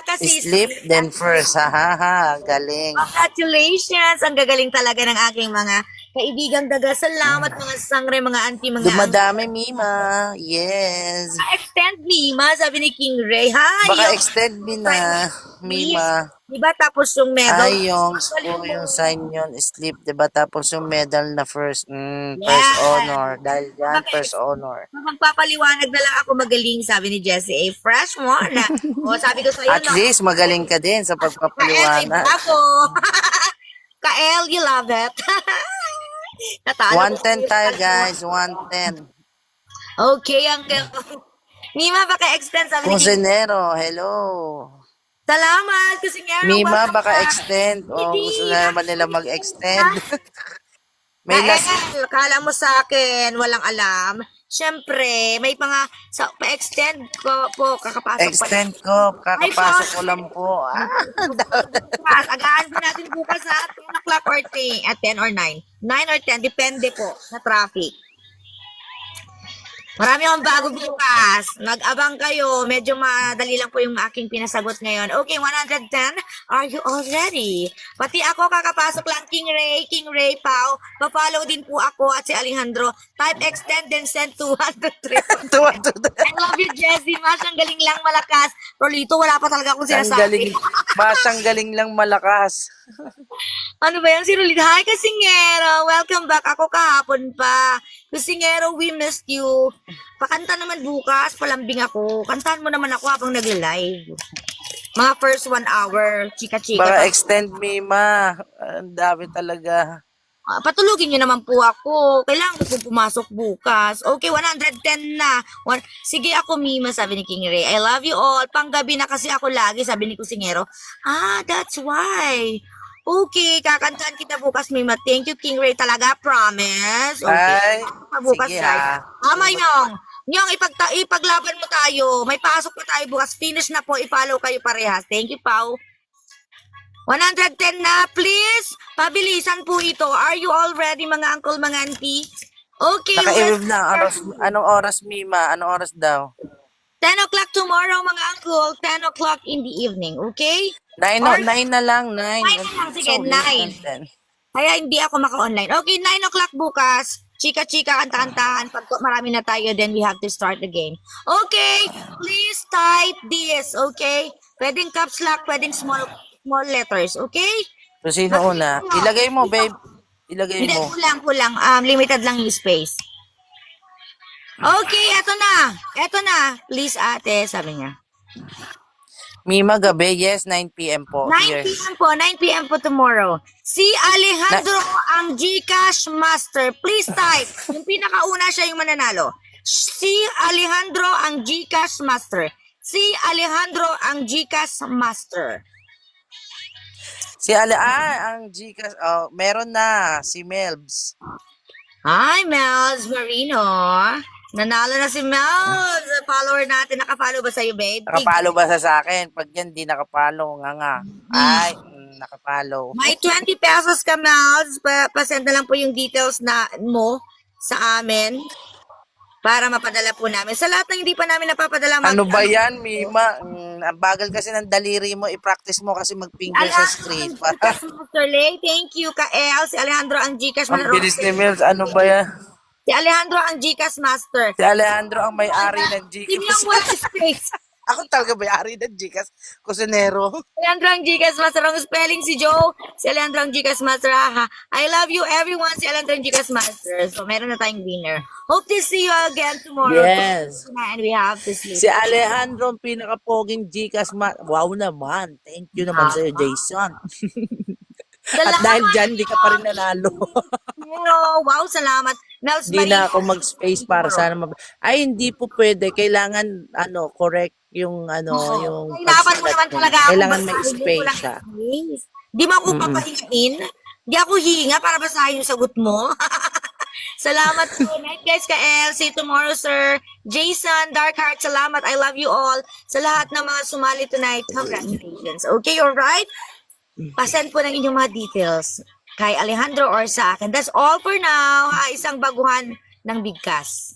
Kasi Sleep then first. Ha, ha, ha. Galing. Congratulations! Ang gagaling talaga ng aking mga kaibigang daga. Salamat mga sangre, mga auntie, mga Dumadami, Mima. Yes. extend Mima, sabi ni King Ray. Hi! Baka extend me na, Mima. Diba tapos yung medal? Ay, yung sign yun, sleep, diba? Tapos yung medal na first, first honor. Dahil yan, first honor. Magpapaliwanag na lang ako magaling, sabi ni Jessie A. Fresh one. O, sabi ko sa'yo, At least, magaling ka din sa pagpapaliwanag. Ako. Kael, you love it. Natalo 110 tayo, guys. 110. Okay, Uncle. Mima, baka extend, sabi ni King. Kusinero, hello. Salamat, kasi nga. Mima, welcome baka back. extend. O, Hindi. gusto na naman nila mag-extend. May last, Kael, kala mo sa akin, walang alam. Siyempre, may pa-extend ko po, kakapasok extend ko. Kakapasok ko lang po. Bukas, agahan po natin bukas sa 10 o'clock or 10, at 10 or 9. 9 or 10, depende po sa traffic. Marami akong bago bukas. Mag-abang kayo. Medyo madali lang po yung aking pinasagot ngayon. Okay, 110. Are you all ready? Pati ako kakapasok lang. King Ray, Pao. Pa-follow din po ako at si Alejandro. Type extend then send 200. I love you, Jessie. Mas ang galing lang malakas. Rolito, wala pa talaga akong Ang galing, sinasabi. masang galing lang malakas. Ano ba yan si Rolito? Hi, Kasingero. Welcome back. Ako kahapon pa. Kasingero, we missed you. Pakanta naman bukas. Palambing ako. Kantahan mo naman ako habang nag-live. Mga first 1 hour. Chika-chika. Baka extend, Mima. Ang dami talaga. Patulugin niyo naman po ako. Kailangan ko po pumasok bukas. Okay, 110 na. Sige ako, Mima, sabi ni King Ray. I love you all. Panggabi na kasi ako lagi, sabi ni Kusingero. That's why. Okay, kakantahan kita bukas, Mima. Thank you, King Ray. Talaga, promise. Okay. Ay, Bukas, sige, guys. Tama, Nyong. Nyong, ipaglaban mo tayo. May pasok pa tayo bukas. Finish na po. I-follow kayo parehas. Thank you, Pao. 110 na, please. Pabilisan po ito. Are you all ready, mga uncle, mga auntie? Okay. Naka-iwib na. Anong oras, Mima? Anong oras daw? 10 o'clock tomorrow, mga uncle. 10 o'clock in the evening, okay? 9 na lang. 9. 9 na lang, sige, 9. Kaya hindi ako maka-online. Okay, 9 o'clock bukas. Chika-chika, kanta-kantahan. Pag marami na tayo, then we have to start the game. Okay, please type this, okay? Pwedeng caps lock, pwedeng small letters, okay? So, sino una? Ilagay mo, babe. Ilagay Hindi, mo. kulang. Limited lang yung space. Okay, eto na. Please, ate, sabi niya. Mima, gabi. Yes, 9 p.m. po 9 here. p.m. po, 9 p.m. po tomorrow. Si Alejandro ang GCash Master. Please type. Yung pinakauna siya yung mananalo. Si Alejandro ang GCash Master. Si Alejandro ang GCash Master. Ang Gcash, meron na, si Melbs. Hi, Mel's Marino. Nanalo na si Mel's. Follower natin. Nakapollow ba sa'yo, babe? Nakapalo ba sa akin? Pag yan, di nakapalo, nga. Ay, nakapalo. May 20 pesos ka, Mel's. Pasend na lang po yung details na mo sa amin para mapadala po namin. Sa lahat ng hindi pa namin napapadala, Ano ba yan, Mima? Ang bagal kasi ng daliri mo. I-practice mo kasi mag-finger sa screen. Gcash Master Lay. Thank you, Kael. Si Alejandro ang Gcash Ang Master. bilis ni Melbs. Ano ba yan? Si Alejandro ang Gcash Master. Si Alejandro ang may-ari ng Hindi yung Gcash. wala space. Ako talaga may-ari ng Gcash. Kusinero. Alejandro ang Gcash Master. Ang spelling si Joe. Si Alejandro ang Gcash Master. Ha. I love you everyone. Si Alejandro ang Gcash Master. So, meron na tayong winner. Hope to see you again tomorrow. Yes. And we have to sleep. Si Alejandro ang pinaka-poging Gcash Wow naman. Thank you naman sa'yo, Jason. At dahil dyan, di ka pa rin nanalo. Wow, salamat. Nels Hindi na Marino. ako mag-space para sana Ay, hindi po pwede. Kailangan, correct yung, yung Kailangan mo naman talaga ako Kailangan may basahin. space Walang siya. space. Di mo ako papahingain. Di ako hinga para basahin yung sagot mo. Salamat po. Night guys, ka-El. See you tomorrow, sir. Jason, Darkheart, salamat. I love you all. Sa lahat ng mga sumali tonight, congratulations. Okay, alright? Pasend po ng inyong mga details kay Alejandro or sa akin. That's all for now. Ha, isang baguhan ng bigkas.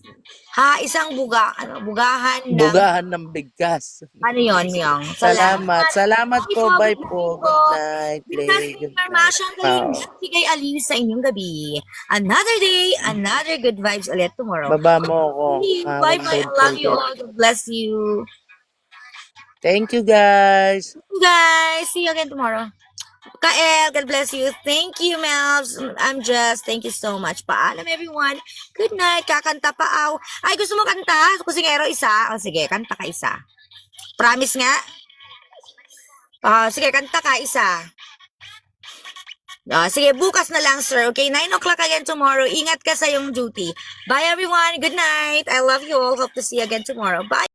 Ha, isang bugahan ng... Bugahan ng bigkas. Ano yun, Myong? Salamat. Salamat po. Bye po. Good night. Good Lay. night, Good information night. kayo kay Aline sa inyong gabi. Another day, another good vibes ulit tomorrow. Baba mo ako. Bye-bye. I love you all. God bless you. Thank you, guys. Guys, see you again tomorrow. Kael, God bless you. Thank you, Melvs. I'm just, thank you so much. Paalam, everyone. Good night. Kakanta pa, aw. Ay, gusto mo kanta? Kusingero, isa. O, sige, kanta ka isa. Promise nga. Sige, kanta ka isa. Sige, bukas na lang, sir. Okay, 9 o'clock again tomorrow. Ingat ka sa iyong duty. Bye, everyone. Good night. I love you all. Hope to see you again tomorrow. Bye.